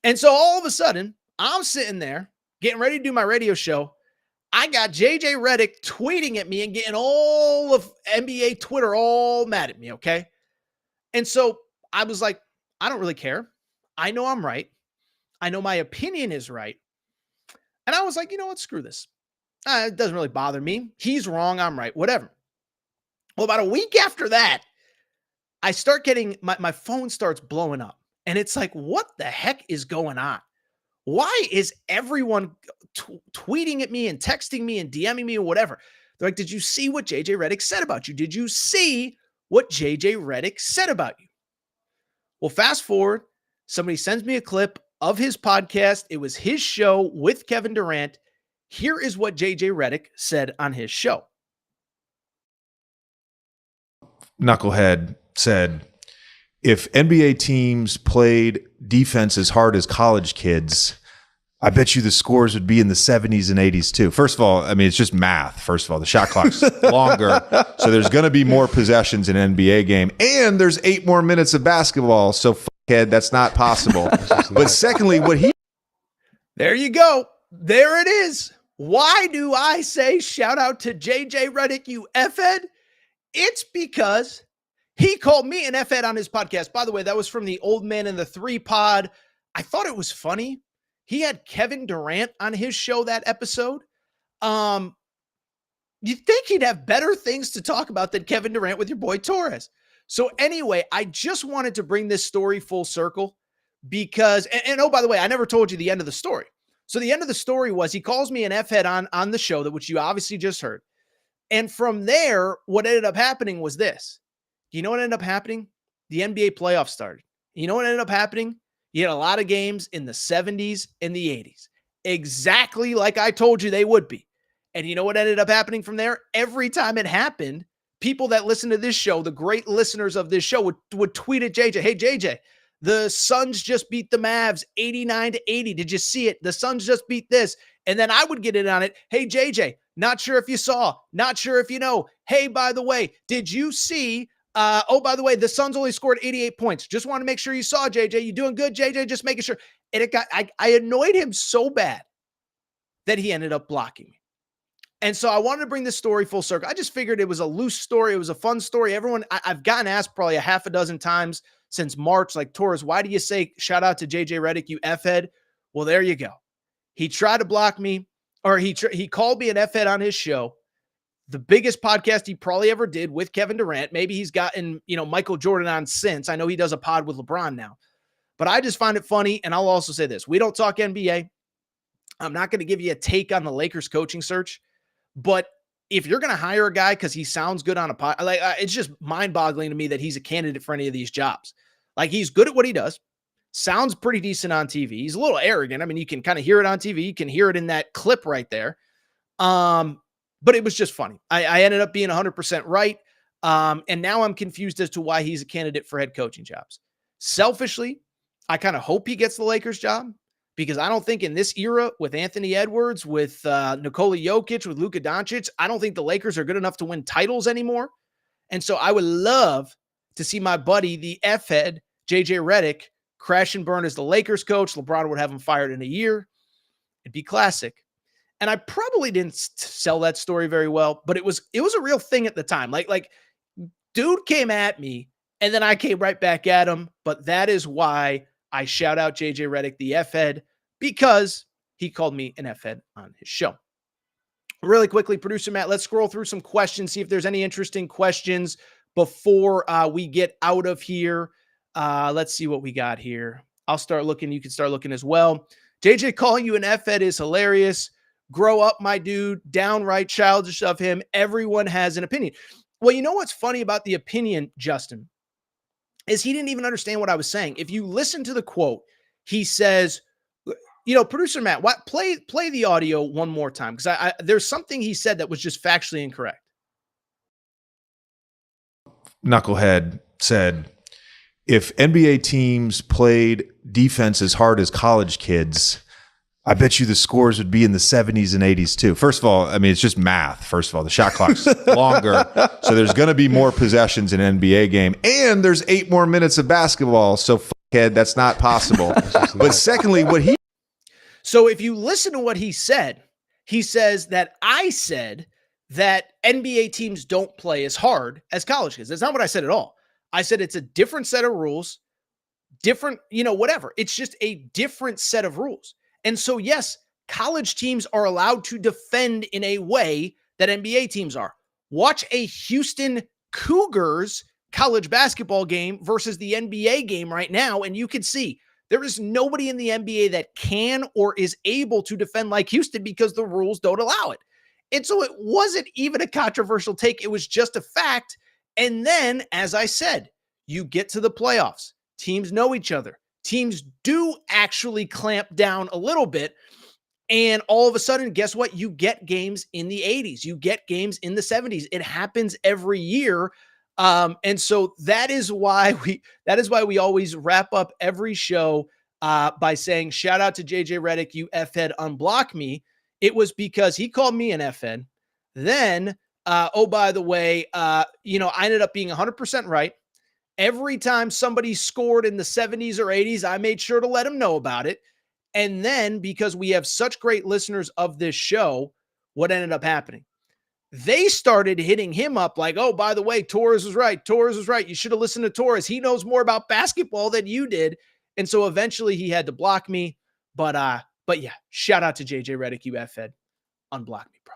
Speaker 1: And so all of a sudden, I'm sitting there getting ready to do my radio show. I got JJ Redick tweeting at me and getting all of NBA Twitter all mad at me, okay? And so I was like, I don't really care. I know I'm right. I know my opinion is right. And I was like, you know what? Screw this. It doesn't really bother me. He's wrong. I'm right. Whatever. Well, about a week after that, I start getting, my phone starts blowing up. And it's like, what the heck is going on? Why is everyone tweeting at me and texting me and DMing me or whatever? They're like, did you see what JJ Redick said about you? Did you see what JJ Redick said about you? Well, fast forward, somebody sends me a clip of his podcast. It was his show with Kevin Durant. Here is what JJ Redick said on his show.
Speaker 3: Knucklehead said, if NBA teams played defense as hard as college kids, I bet you the scores would be in the 70s and 80s too. First of all, I mean, it's just math. First of all, the shot clock's longer, so there's going to be more possessions in an NBA game, and there's 8 more minutes of basketball, so fuckhead, that's not possible. But secondly,
Speaker 1: There you go. There it is. Why do I say shout out to JJ Redick, you F-head? It's because he called me an F-head on his podcast. By the way, that was from the Old Man and the Three pod. I thought it was funny. He had Kevin Durant on his show that episode. You'd think he'd have better things to talk about than Kevin Durant with your boy Torres. So anyway, I just wanted to bring this story full circle because, and oh, by the way, I never told you the end of the story. So the end of the story was he calls me an F-head on the show, that which you obviously just heard. And from there, what ended up happening was this. You know what ended up happening? The NBA playoffs started. You know what ended up happening? You had a lot of games in the 70s and the 80s. Exactly like I told you they would be. And you know what ended up happening from there? Every time it happened, people that listen to this show, the great listeners of this show, would tweet at JJ, hey, JJ, the Suns just beat the Mavs 89-80. Did you see it? The Suns just beat this. And then I would get in on it. Hey, JJ, not sure if you saw, not sure if you know. Hey, by the way, did you see, oh, by the way, the Suns only scored 88 points. Just want to make sure you saw, JJ. You doing good, JJ? Just making sure. And I annoyed him so bad that he ended up blocking me. And so I wanted to bring this story full circle. I just figured it was a loose story. It was a fun story. Everyone, I've gotten asked probably a half a dozen times since March, like, Torres, why do you say shout out to JJ Redick, you F-head? Well, there you go. He tried to block me, or he called me an F-head on his show. The biggest podcast he probably ever did with Kevin Durant. Maybe he's gotten, Michael Jordan on since. I know he does a pod with LeBron now. But I just find it funny, and I'll also say this. We don't talk NBA. I'm not going to give you a take on the Lakers coaching search, but if you're going to hire a guy because he sounds good on a pod, it's just mind-boggling to me that he's a candidate for any of these jobs. Like, he's good at what he does, sounds pretty decent on TV. He's a little arrogant. I mean, you can kind of hear it on TV. You can hear it in that clip right there. But it was just funny. I ended up being 100% right. And now I'm confused as to why he's a candidate for head coaching jobs. Selfishly, I kind of hope he gets the Lakers job, because I don't think in this era with Anthony Edwards, with Nikola Jokic, with Luka Doncic, I don't think the Lakers are good enough to win titles anymore. And so I would love to see my buddy, the F-head, JJ Redick, crash and burn as the Lakers coach. LeBron would have him fired in a year. It'd be classic. And I probably didn't sell that story very well, but it was a real thing at the time. Like dude came at me, and then I came right back at him. But that is why I shout out JJ Redick, the F-head, because he called me an F-head on his show. Really quickly, producer Matt, let's scroll through some questions, see if there's any interesting questions before we get out of here. Let's see what we got here. I'll start looking. You can start looking as well. JJ calling you an F-head is hilarious. Grow up, my dude. Downright childish of him. Everyone has an opinion. Well, you know what's funny about the opinion, Justin, is he didn't even understand what I was saying. If you listen to the quote, he says, producer Matt, play the audio one more time, because there's something he said that was just factually incorrect.
Speaker 3: Knucklehead said, if NBA teams played defense as hard as college kids, I bet you the scores would be in the 70s and 80s too. First of all, I mean, it's just math. First of all, the shot clock's longer, so there's going to be more possessions in an NBA game, and there's 8 more minutes of basketball. So, fuckhead, that's not possible. But secondly,
Speaker 1: So if you listen to what he said, he says that I said that NBA teams don't play as hard as college kids. That's not what I said at all. I said it's a different set of rules, different, whatever. It's just a different set of rules. And so, yes, college teams are allowed to defend in a way that NBA teams are. Watch a Houston Cougars college basketball game versus the NBA game right now, and you can see there is nobody in the NBA that can or is able to defend like Houston because the rules don't allow it. And so it wasn't even a controversial take. It was just a fact. And then, as I said, you get to the playoffs. Teams know each other. Teams do actually clamp down a little bit. And all of a sudden, guess what? You get games in the 80s. You get games in the 70s. It happens every year. And so that is why we always wrap up every show by saying, shout out to JJ Redick, you F-head, unblock me. It was because he called me an F-head. Then, by the way, I ended up being 100% right. Every time somebody scored in the 70s or 80s, I made sure to let them know about it. And then, because we have such great listeners of this show, what ended up happening? They started hitting him up like, oh, by the way, Torres was right. Torres was right. You should have listened to Torres. He knows more about basketball than you did. And so eventually he had to block me. But yeah, shout out to JJ Redick, you F-head. Unblock me, bro.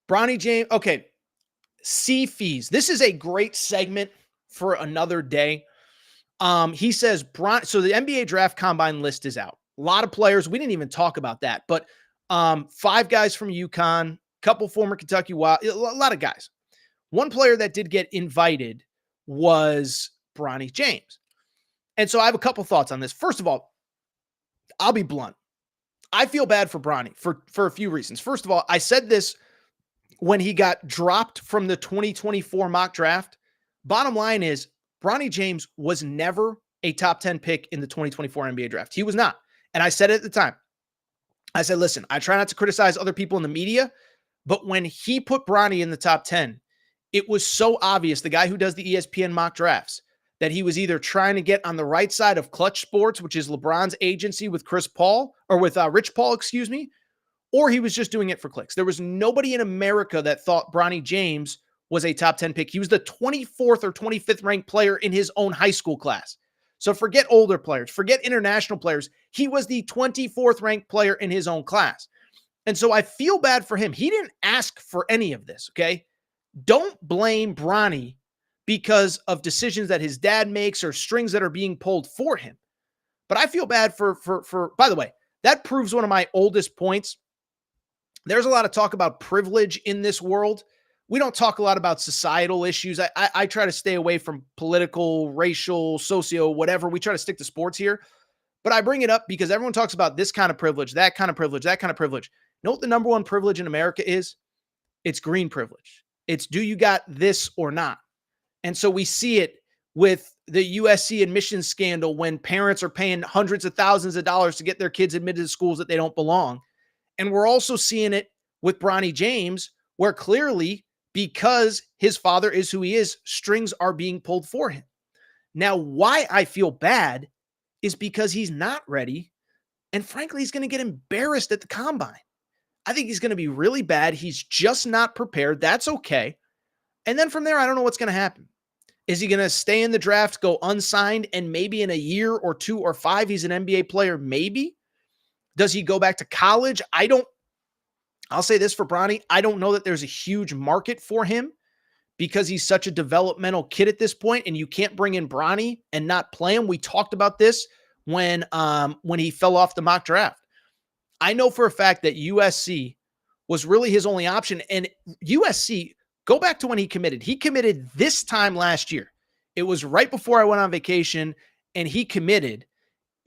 Speaker 1: Bronny James. Okay. C fees. This is a great segment for another day. He says, so the NBA draft combine list is out. A lot of players. We didn't even talk about that, but 5 guys from UConn, couple former Kentucky Wild, a lot of guys. One player that did get invited was Bronny James. And so I have a couple thoughts on this. First of all, I'll be blunt. I feel bad for Bronny for a few reasons. First of all, I said this when he got dropped from the 2024 mock draft. Bottom line is, Bronny James was never a top 10 pick in the 2024 NBA draft. He was not. And I said it at the time. I said, listen, I try not to criticize other people in the media, but when he put Bronny in the top 10, it was so obvious, the guy who does the ESPN mock drafts, that he was either trying to get on the right side of Clutch Sports, which is LeBron's agency with Rich Paul, or he was just doing it for clicks. There was nobody in America that thought Bronny James was a top 10 pick. He was the 24th or 25th ranked player in his own high school class. So forget older players, forget international players. He was the 24th ranked player in his own class. And so I feel bad for him. He didn't ask for any of this, okay? Don't blame Bronny because of decisions that his dad makes or strings that are being pulled for him. But I feel bad for by the way, that proves one of my oldest points. There's a lot of talk about privilege in this world. We don't talk a lot about societal issues. I try to stay away from political, racial, socio, whatever. We try to stick to sports here. But I bring it up because everyone talks about this kind of privilege, that kind of privilege, that kind of privilege. You know what the number one privilege in America is? It's green privilege. It's do you got this or not? And so we see it with the USC admissions scandal when parents are paying hundreds of thousands of dollars to get their kids admitted to schools that they don't belong. And we're also seeing it with Bronny James, where clearly, because his father is who he is, strings are being pulled for him. Now, why I feel bad is because he's not ready. And frankly, he's going to get embarrassed at the combine. I think he's going to be really bad. He's just not prepared. That's okay. And then from there, I don't know what's going to happen. Is he going to stay in the draft, go unsigned, and maybe in a year or 2 or 5, he's an NBA player? Maybe. Does he go back to college? I'll say this for Bronny. I don't know that there's a huge market for him because he's such a developmental kid at this point, and you can't bring in Bronny and not play him. We talked about this when he fell off the mock draft. I know for a fact that USC was really his only option, and USC, go back to when he committed. He committed this time last year. It was right before I went on vacation, and he committed.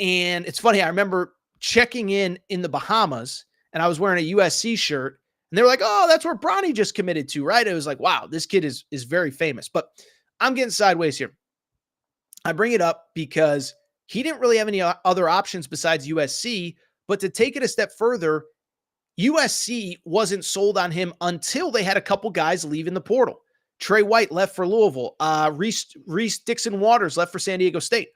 Speaker 1: And it's funny, I remember checking in the Bahamas, and I was wearing a USC shirt, and they were like, oh, that's where Bronny just committed to, right? It was like, wow, this kid is very famous. But I'm getting sideways here. I bring it up because he didn't really have any other options besides USC, but to take it a step further, USC wasn't sold on him until they had a couple guys leave in the portal. Trey White left for Louisville. Reese Dixon Waters left for San Diego State.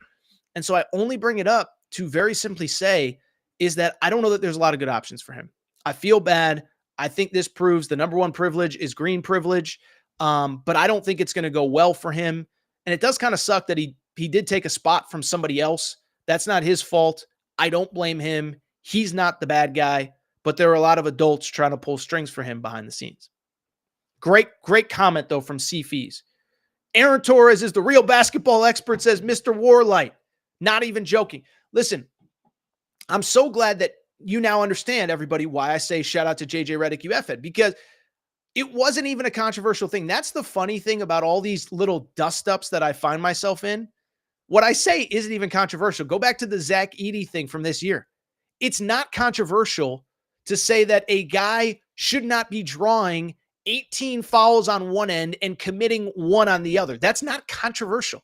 Speaker 1: And so I only bring it up to very simply say is that I don't know that there's a lot of good options for him. I feel bad. I think this proves the number one privilege is green privilege. But I don't think it's going to go well for him. And it does kind of suck that he did take a spot from somebody else. That's not his fault. I don't blame him. He's not the bad guy, but there are a lot of adults trying to pull strings for him behind the scenes. Great comment, though, from C. Fees. Aaron Torres is the real basketball expert, says Mr. Warlight. Not even joking. Listen, I'm so glad that you now understand, everybody, why I say shout out to JJ Redick, UFED, because it wasn't even a controversial thing. That's the funny thing about all these little dust-ups that I find myself in. What I say isn't even controversial. Go back to the Zach Edey thing from this year. It's not controversial to say that a guy should not be drawing 18 fouls on one end and committing one on the other. That's not controversial.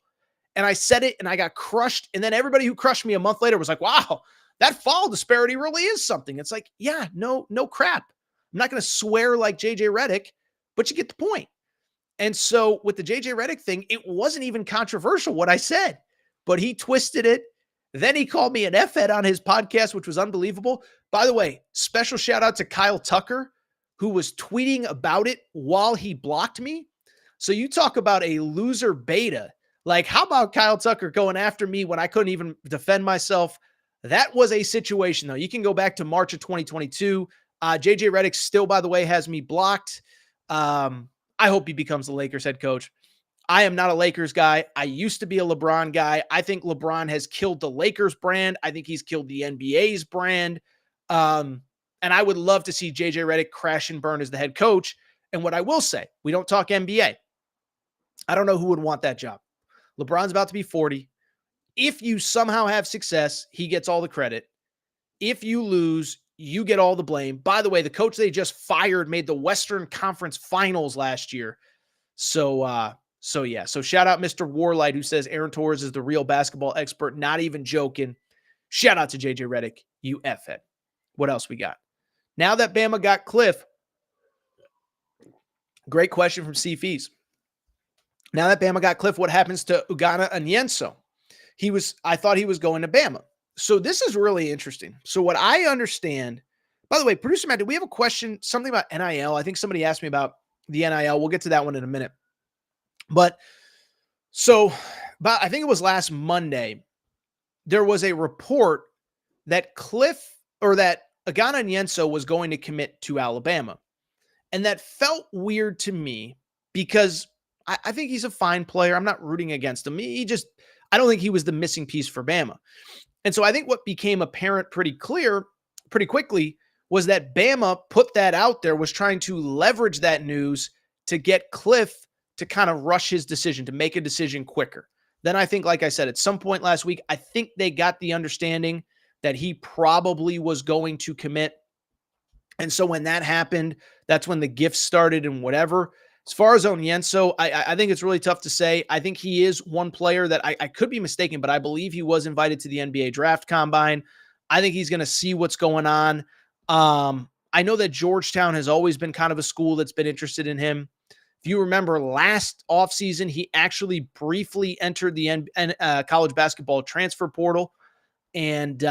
Speaker 1: And I said it and I got crushed. And then everybody who crushed me a month later was like, wow, that foul disparity really is something. It's like, yeah, no crap. I'm not going to swear like JJ Redick, but you get the point. And so with the JJ Redick thing, it wasn't even controversial what I said, but he twisted it. Then he called me an F-head on his podcast, which was unbelievable. By the way, special shout out to Kyle Tucker, who was tweeting about it while he blocked me. So you talk about a loser beta. Like, how about Kyle Tucker going after me when I couldn't even defend myself? That was a situation, though. You can go back to March of 2022. JJ Redick still, by the way, has me blocked. I hope he becomes the Lakers head coach. I am not a Lakers guy. I used to be a LeBron guy. I think LeBron has killed the Lakers brand. I think he's killed the NBA's brand. And I would love to see JJ Redick crash and burn as the head coach. And what I will say, we don't talk NBA. I don't know who would want that job. LeBron's about to be 40. If you somehow have success, he gets all the credit. If you lose, you get all the blame. By the way, the coach they just fired made the Western Conference Finals last year. So shout out Mr. Warlight, who says Aaron Torres is the real basketball expert. Not even joking. Shout out to JJ Redick, you F-head. What else we got? Now that Bama got Cliff, great question from C. Fees. Now that Bama got Cliff, what happens to Ugana Onyenso? I thought he was going to Bama. So this is really interesting. So what I understand, by the way, producer Matt, did we have a question, something about NIL? I think somebody asked me about the NIL. We'll get to that one in a minute. But I think it was last Monday, there was a report that that Agana Nyenso was going to commit to Alabama. And that felt weird to me because I think he's a fine player. I'm not rooting against him. I don't think he was the missing piece for Bama. And so I think what became apparent pretty quickly, was that Bama put that out there, was trying to leverage that news to get Cliff to kind of rush his decision, to make a decision quicker. Then I think, like I said, at some point last week, I think they got the understanding that he probably was going to commit. And so when that happened, that's when the gifts started and whatever. As far as Onyenso, I think it's really tough to say. I think he is one player that I could be mistaken, but I believe he was invited to the NBA draft combine. I think he's going to see what's going on. I know that Georgetown has always been kind of a school that's been interested in him. If you remember last offseason, he actually briefly entered the college basketball transfer portal. And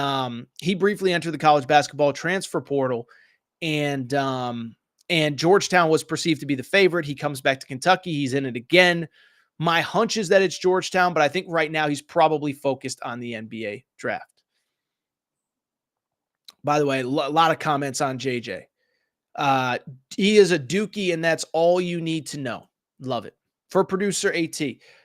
Speaker 1: And Georgetown was perceived to be the favorite. He comes back to Kentucky. He's in it again. My hunch is that it's Georgetown, but I think right now he's probably focused on the NBA draft. By the way, a lot of comments on JJ. He is a Dookie, and that's all you need to know. Love it. For producer AT,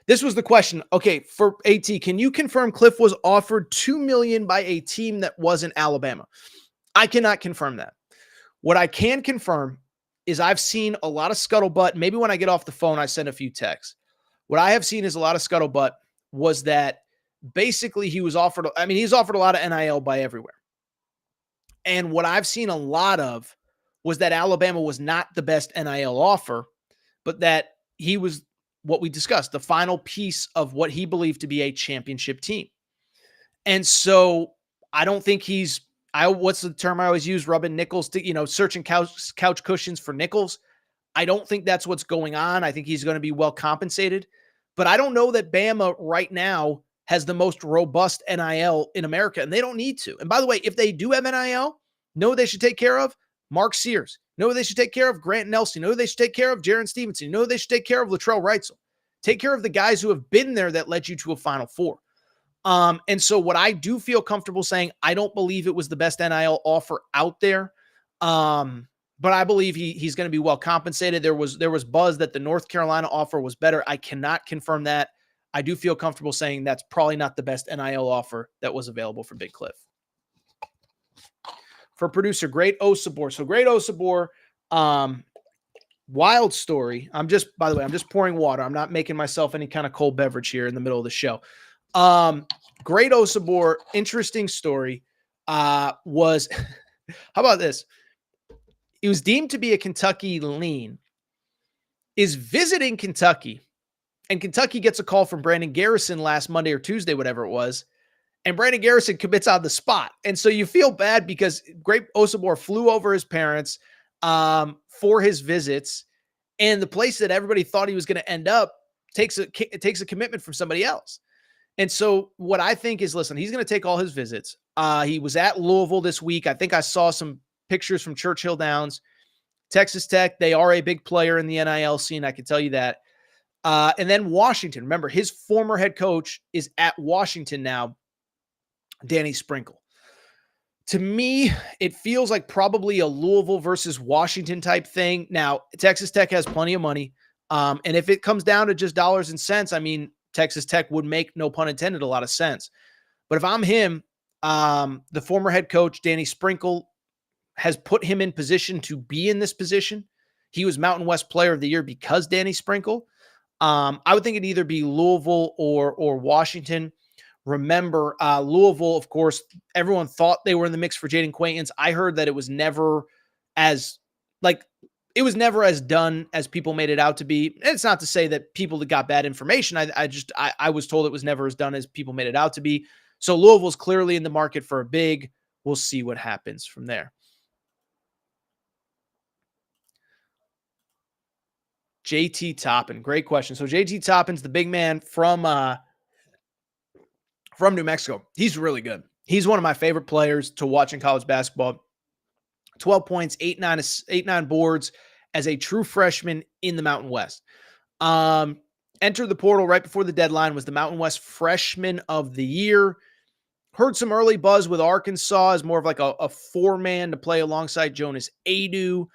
Speaker 1: this was the question. Okay, for AT, can you confirm Cliff was offered $2 million by a team that wasn't Alabama? I cannot confirm that. What I can confirm is I've seen a lot of scuttlebutt. Maybe when I get off the phone, I send a few texts. What I have seen is a lot of scuttlebutt was that basically he's offered a lot of NIL by everywhere. And what I've seen a lot of was that Alabama was not the best NIL offer, but that he was what we discussed, the final piece of what he believed to be a championship team. And so I don't think what's the term I always use? Rubbing nickels searching couch cushions for nickels. I don't think that's what's going on. I think he's going to be well compensated, but I don't know that Bama right now has the most robust NIL in America, and they don't need to. And by the way, if they do have NIL, know what they should take care of? Mark Sears. Know what they should take care of? Grant Nelson. Know what they should take care of? Jaron Stevenson. Know what they should take care of? Latrell Wrightsell. Take care of the guys who have been there that led you to a Final Four. And so what I do feel comfortable saying, I don't believe it was the best NIL offer out there. But I believe he's going to be well compensated. There was buzz that the North Carolina offer was better. I cannot confirm that. I do feel comfortable saying that's probably not the best NIL offer that was available for Big Cliff. For producer, Great Osabor. So Great Osabor, wild story. I'm just pouring water. I'm not making myself any kind of cold beverage here in the middle of the show. Great Osabor, interesting story, was, how about this? He was deemed to be a Kentucky lean, is visiting Kentucky, and Kentucky gets a call from Brandon Garrison last Monday or Tuesday, whatever it was, and Brandon Garrison commits on the spot. And so you feel bad because Great Osabor flew over his parents for his visits, and the place that everybody thought he was going to end up takes a commitment from somebody else. And so what I think is, listen, he's going to take all his visits. He was at Louisville this week. I think I saw some pictures from Churchill Downs. Texas Tech, they are a big player in the NIL scene. I can tell you that. And then Washington. Remember, his former head coach is at Washington now, Danny Sprinkle. To me, it feels like probably a Louisville versus Washington type thing. Now, Texas Tech has plenty of money. And if it comes down to just dollars and cents, I mean, Texas Tech would make, no pun intended, a lot of sense. But if I'm him, the former head coach, Danny Sprinkle, has put him in position to be in this position. He was Mountain West Player of the Year because Danny Sprinkle. I would think it'd either be Louisville or Washington. Remember, Louisville, of course, everyone thought they were in the mix for Jaden Quaintance. I heard that it was never as done as people made it out to be. And it's not to say that people that got bad information. I was told it was never as done as people made it out to be. So Louisville's clearly in the market for a big. We'll see what happens from there. JT Toppin, great question. So JT Toppin's the big man from New Mexico. He's really good. He's one of my favorite players to watch in college basketball. 12 points, 8-9 boards as a true freshman in the Mountain West. Entered the portal right before the deadline, was the Mountain West Freshman of the Year. Heard some early buzz with Arkansas as more of like a 4-man to play alongside Jonas Adu.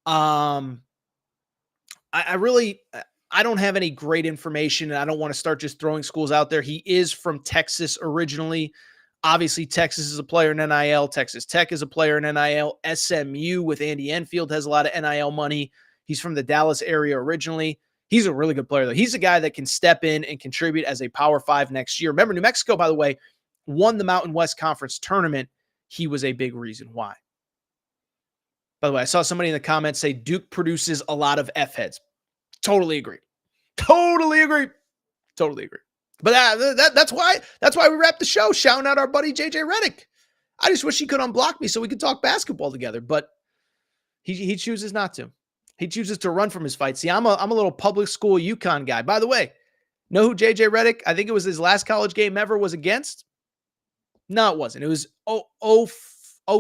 Speaker 1: I don't have any great information, and I don't want to start just throwing schools out there. He is from Texas originally. Obviously, Texas is a player in NIL. Texas Tech is a player in NIL. SMU with Andy Enfield has a lot of NIL money. He's from the Dallas area originally. He's a really good player, though. He's a guy that can step in and contribute as a Power 5 next year. Remember, New Mexico, by the way, won the Mountain West Conference tournament. He was a big reason why. By the way, I saw somebody in the comments say Duke produces a lot of F-heads. Totally agree. Totally agree. Totally agree. But that's why we wrap the show shouting out our buddy JJ Redick. I just wish he could unblock me so we could talk basketball together, but he chooses not to. He chooses to run from his fight. See, I'm a little public school UConn guy. By the way, know who JJ Redick, I think it was his last college game ever, was against? No, it wasn't. It was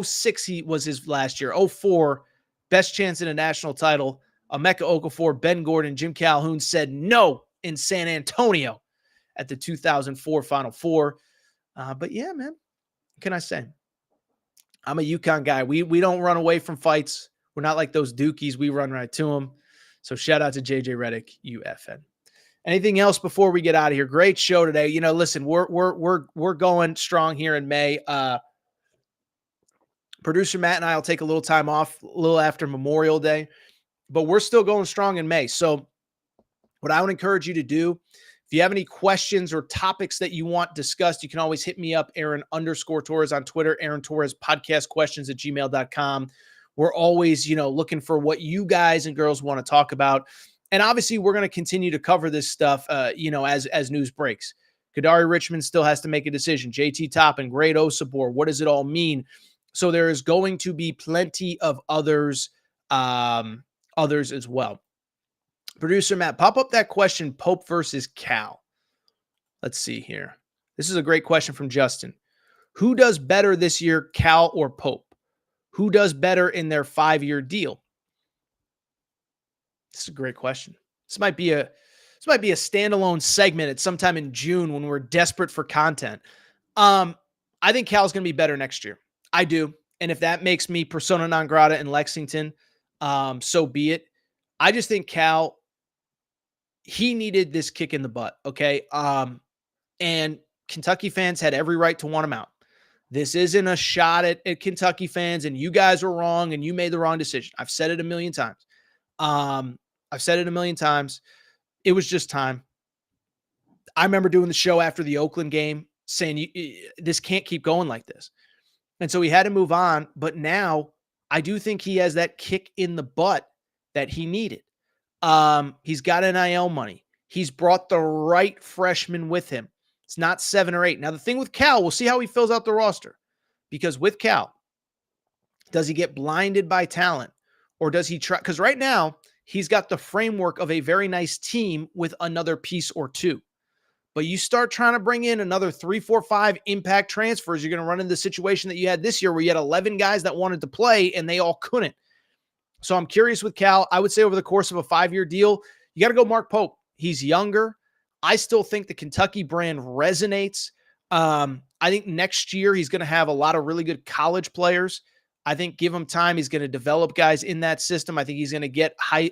Speaker 1: 06 he was his last year. 04, best chance in a national title. Emeka Okafor, Ben Gordon, Jim Calhoun said no in San Antonio at the 2004 Final Four. But yeah, man, what can I say? I'm a UConn guy. We don't run away from fights. We're not like those Dukies. We run right to them. So shout out to JJ Redick, UFN. Anything else before we get out of here? Great show today. You know, listen, we're going strong here in May. Producer Matt and I will take a little time off a little after Memorial Day, but we're still going strong in May. So what I would encourage you to do, if you have any questions or topics that you want discussed, you can always hit me up, Aaron_Torres on Twitter, Aaron Torres podcast questions at gmail.com. We're always, looking for what you guys and girls want to talk about. And obviously we're going to continue to cover this stuff, as news breaks. Kadari Richmond still has to make a decision. JT Toppin, Great Osabor. What does it all mean? So there is going to be plenty of others as well. Producer Matt, pop up that question, Pope versus Cal. Let's see here. This is a great question from Justin. Who does better this year, Cal or Pope? Who does better in their 5-year deal? This is a great question. This might be a standalone segment at sometime in June when we're desperate for content. I think Cal's going to be better next year. I do. And if that makes me persona non grata in Lexington, so be it. I just think Cal, he needed this kick in the butt. Okay. And Kentucky fans had every right to want him out. This isn't a shot at Kentucky fans and you guys were wrong and you made the wrong decision. I've said it a million times. It was just time. I remember doing the show after the Oakland game saying this can't keep going like this. And so he had to move on. But now I do think he has that kick in the butt that he needed. He's got NIL money. He's brought the right freshmen with him. It's not 7 or 8. Now, the thing with Cal, we'll see how he fills out the roster. Because with Cal, does he get blinded by talent? Or does he try? Because right now, he's got the framework of a very nice team with another piece or two. But you start trying to bring in another 3, 4, 5 impact transfers, you're going to run into the situation that you had this year where you had 11 guys that wanted to play and they all couldn't. So I'm curious with Cal. I would say over the course of a 5-year deal, you got to go Mark Pope. He's younger. I still think the Kentucky brand resonates. I think next year he's going to have a lot of really good college players. I think give him time. He's going to develop guys in that system. I think he's going to get high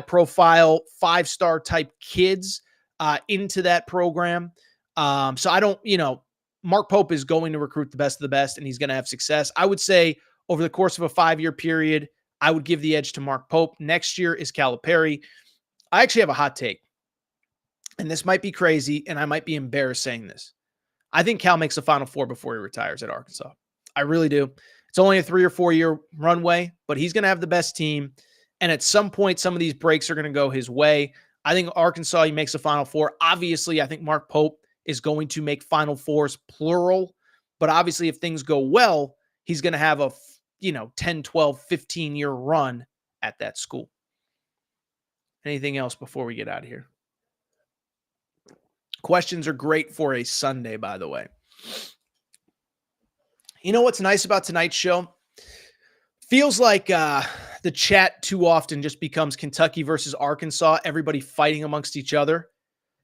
Speaker 1: profile 5-star type kids into that program. So I don't, Mark Pope is going to recruit the best of the best and he's going to have success. I would say over the course of a 5-year period, I would give the edge to Mark Pope. Next year is Calipari. I actually have a hot take, and this might be crazy, and I might be embarrassed saying this. I think Cal makes the Final Four before he retires at Arkansas. I really do. It's only a 3 or 4 year runway, but he's going to have the best team. And at some point, some of these breaks are going to go his way. I think Arkansas, he makes the Final Four. Obviously, I think Mark Pope is going to make Final Fours plural. But obviously, if things go well, he's going to have a 10, 12, 15-year run at that school. Anything else before we get out of here? Questions are great for a Sunday, by the way. You know what's nice about tonight's show? Feels like the chat too often just becomes Kentucky versus Arkansas, everybody fighting amongst each other.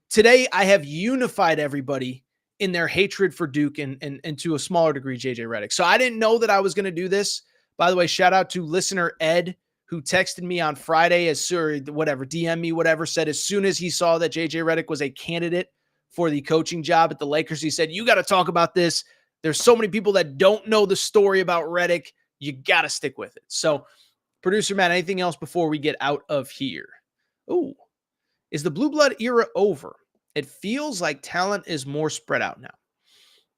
Speaker 1: Today, I have unified everybody in their hatred for Duke and to a smaller degree, JJ Redick. So I didn't know that I was going to do this. By the way, shout out to listener Ed, who texted me on Friday DM me, whatever, said as soon as he saw that JJ Redick was a candidate for the coaching job at the Lakers, he said, you got to talk about this. There's so many people that don't know the story about Redick. You got to stick with it. So, producer Matt, anything else before we get out of here? Ooh, is the blue blood era over? It feels like talent is more spread out now.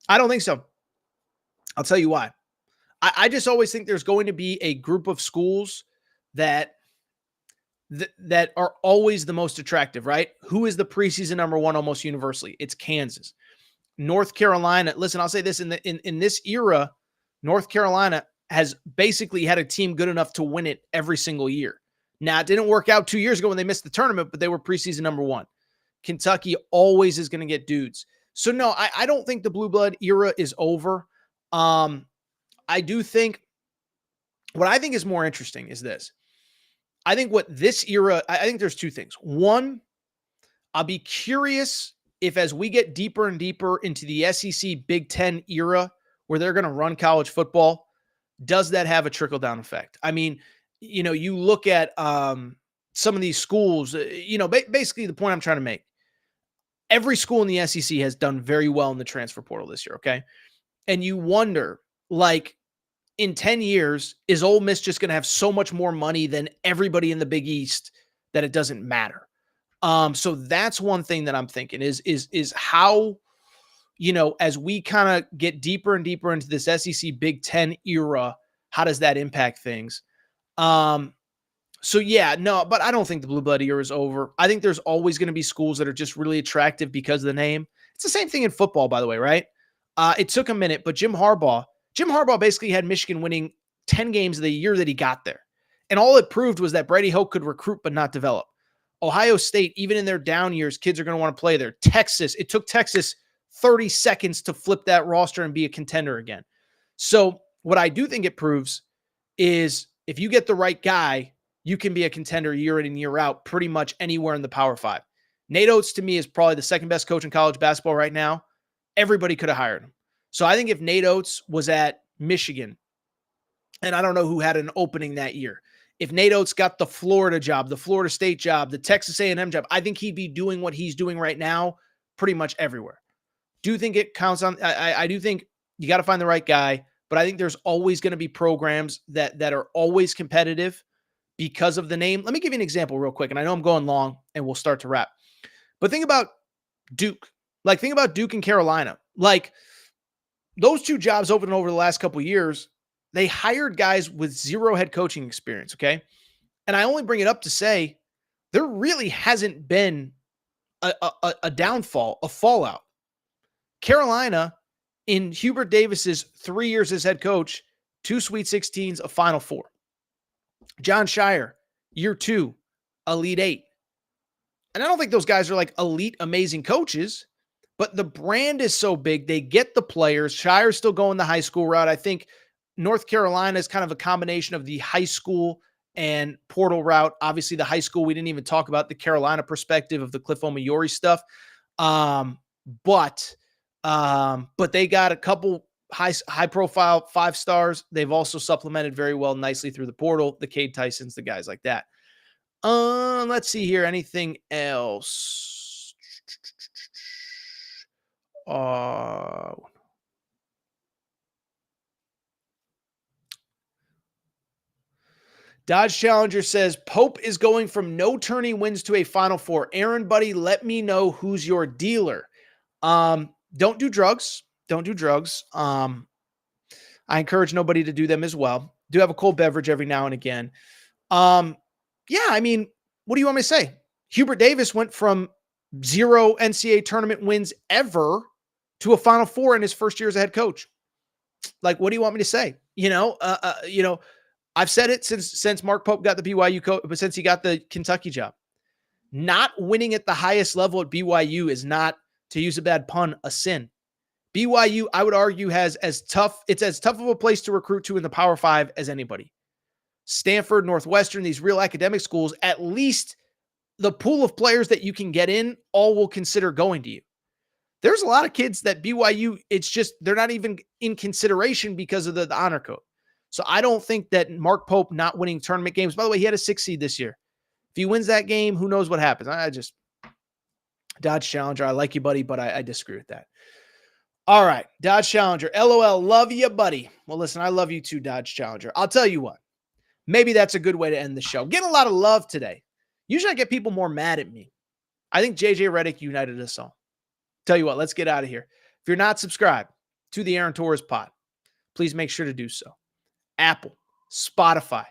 Speaker 1: I don't think so. I'll tell you why. I just always think there's going to be a group of schools that are always the most attractive, right? Who is the preseason number one almost universally? It's Kansas. North Carolina. Listen, I'll say this in this era, North Carolina has basically had a team good enough to win it every single year. Now, it didn't work out 2 years ago when they missed the tournament, but they were preseason number one. Kentucky always is going to get dudes. So no, I don't think the blue blood era is over. I do think what I think is more interesting is this. I think what this era, I think there's two things. One, I'll be curious if as we get deeper and deeper into the SEC Big Ten era where they're going to run college football, does that have a trickle-down effect? I mean, you look at some of these schools, basically the point I'm trying to make. Every school in the SEC has done very well in the transfer portal this year, okay? And you wonder, like, in 10 years, is Ole Miss just going to have so much more money than everybody in the Big East that it doesn't matter? So that's one thing that I'm thinking is how, as we kind of get deeper and deeper into this SEC Big Ten era, how does that impact things? So yeah, no, but I don't think the blue blood era is over. I think there's always going to be schools that are just really attractive because of the name. It's the same thing in football, by the way, right? It took a minute, but Jim Harbaugh basically had Michigan winning 10 games the year that he got there. And all it proved was that Brady Hoke could recruit but not develop. Ohio State, even in their down years, kids are going to want to play there. Texas, it took Texas 30 seconds to flip that roster and be a contender again. So what I do think it proves is if you get the right guy, you can be a contender year in and year out pretty much anywhere in the Power Five. Nate Oates, to me, is probably the second best coach in college basketball right now. Everybody could have hired him. So I think if Nate Oates was at Michigan, and I don't know who had an opening that year, if Nate Oates got the Florida job, the Florida State job, the Texas A&M job, I think he'd be doing what he's doing right now pretty much everywhere. Do you think it counts on? I do think you got to find the right guy, but I think there's always going to be programs that are always competitive because of the name. Let me give you an example real quick, and I know I'm going long, and we'll start to wrap. But think about Duke. Think about Duke and Carolina. Those two jobs opened over the last couple of years. They hired guys with zero head coaching experience, okay? And I only bring it up to say there really hasn't been a downfall, a fallout. Carolina, in Hubert Davis's 3 years as head coach, 2 Sweet 16s, a Final Four. John Shire, year 2, Elite 8. And I don't think those guys are like elite, amazing coaches, but the brand is so big. They get the players. Shire's still going the high school route. I think North Carolina is kind of a combination of the high school and portal route. Obviously, the high school, we didn't even talk about the Carolina perspective of the Cliff Omoruyi stuff. But they got a couple high-profile 5 stars. They've also supplemented very well nicely through the portal, the Cade Tysons, the guys like that. Let's see here. Anything else? Dodge Challenger says, Pope is going from no tourney wins to a Final Four. Aaron, buddy, let me know who's your dealer. Don't do drugs. Don't do drugs. I encourage nobody to do them as well. Do have a cold beverage every now and again. Yeah, I mean, what do you want me to say? Hubert Davis went from 0 NCAA tournament wins ever to a Final Four in his first year as a head coach. What do you want me to say? I've said it since Mark Pope got the BYU coach, but since he got the Kentucky job. Not winning at the highest level at BYU is not, to use a bad pun, a sin. BYU, I would argue, it's as tough of a place to recruit to in the Power 5 as anybody. Stanford, Northwestern, these real academic schools, at least the pool of players that you can get in, all will consider going to you. There's a lot of kids that BYU, it's just they're not even in consideration because of the honor code. So I don't think that Mark Pope not winning tournament games, by the way, he had a 6 seed this year. If he wins that game, who knows what happens? I just, Dodge Challenger, I like you, buddy, but I disagree with that. All right, Dodge Challenger, LOL, love you, buddy. Well, listen, I love you too, Dodge Challenger. I'll tell you what, maybe that's a good way to end the show. Getting a lot of love today. Usually I get people more mad at me. I think JJ Redick united us all. Tell you what, let's get out of here. If you're not subscribed to the Aaron Torres pod, please make sure to do so. Apple, Spotify,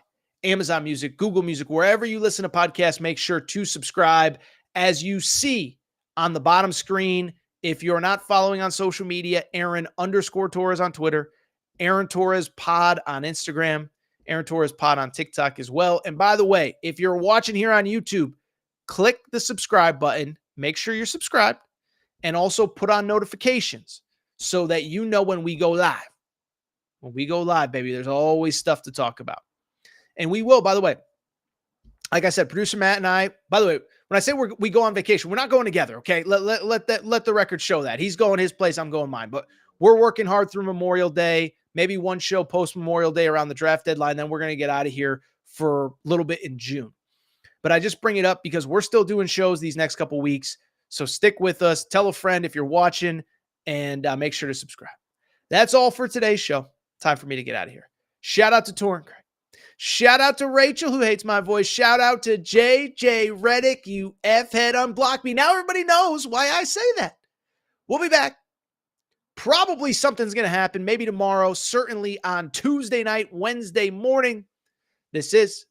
Speaker 1: Amazon Music, Google Music, wherever you listen to podcasts, make sure to subscribe. As you see on the bottom screen, if you're not following on social media, Aaron_Torres on Twitter, Aaron Torres pod on Instagram, Aaron Torres pod on TikTok as well. And by the way, if you're watching here on YouTube, click the subscribe button. Make sure you're subscribed and also put on notifications so that you know when we go live. When we go live, baby, there's always stuff to talk about. And we will, by the way, like I said, producer Matt and I, by the way, when I say we go on vacation, we're not going together, okay? Let the record show that. He's going his place, I'm going mine. But we're working hard through Memorial Day, maybe one show post-Memorial Day around the draft deadline. Then we're going to get out of here for a little bit in June. But I just bring it up because we're still doing shows these next couple weeks. So stick with us. Tell a friend if you're watching, and make sure to subscribe. That's all for today's show. Time for me to get out of here. Shout out to Torrin Craig. Shout out to Rachel, who hates my voice. Shout out to JJ Redick, you F-head, unblock me. Now everybody knows why I say that. We'll be back. Probably something's going to happen. Maybe tomorrow. Certainly on Tuesday night, Wednesday morning. This is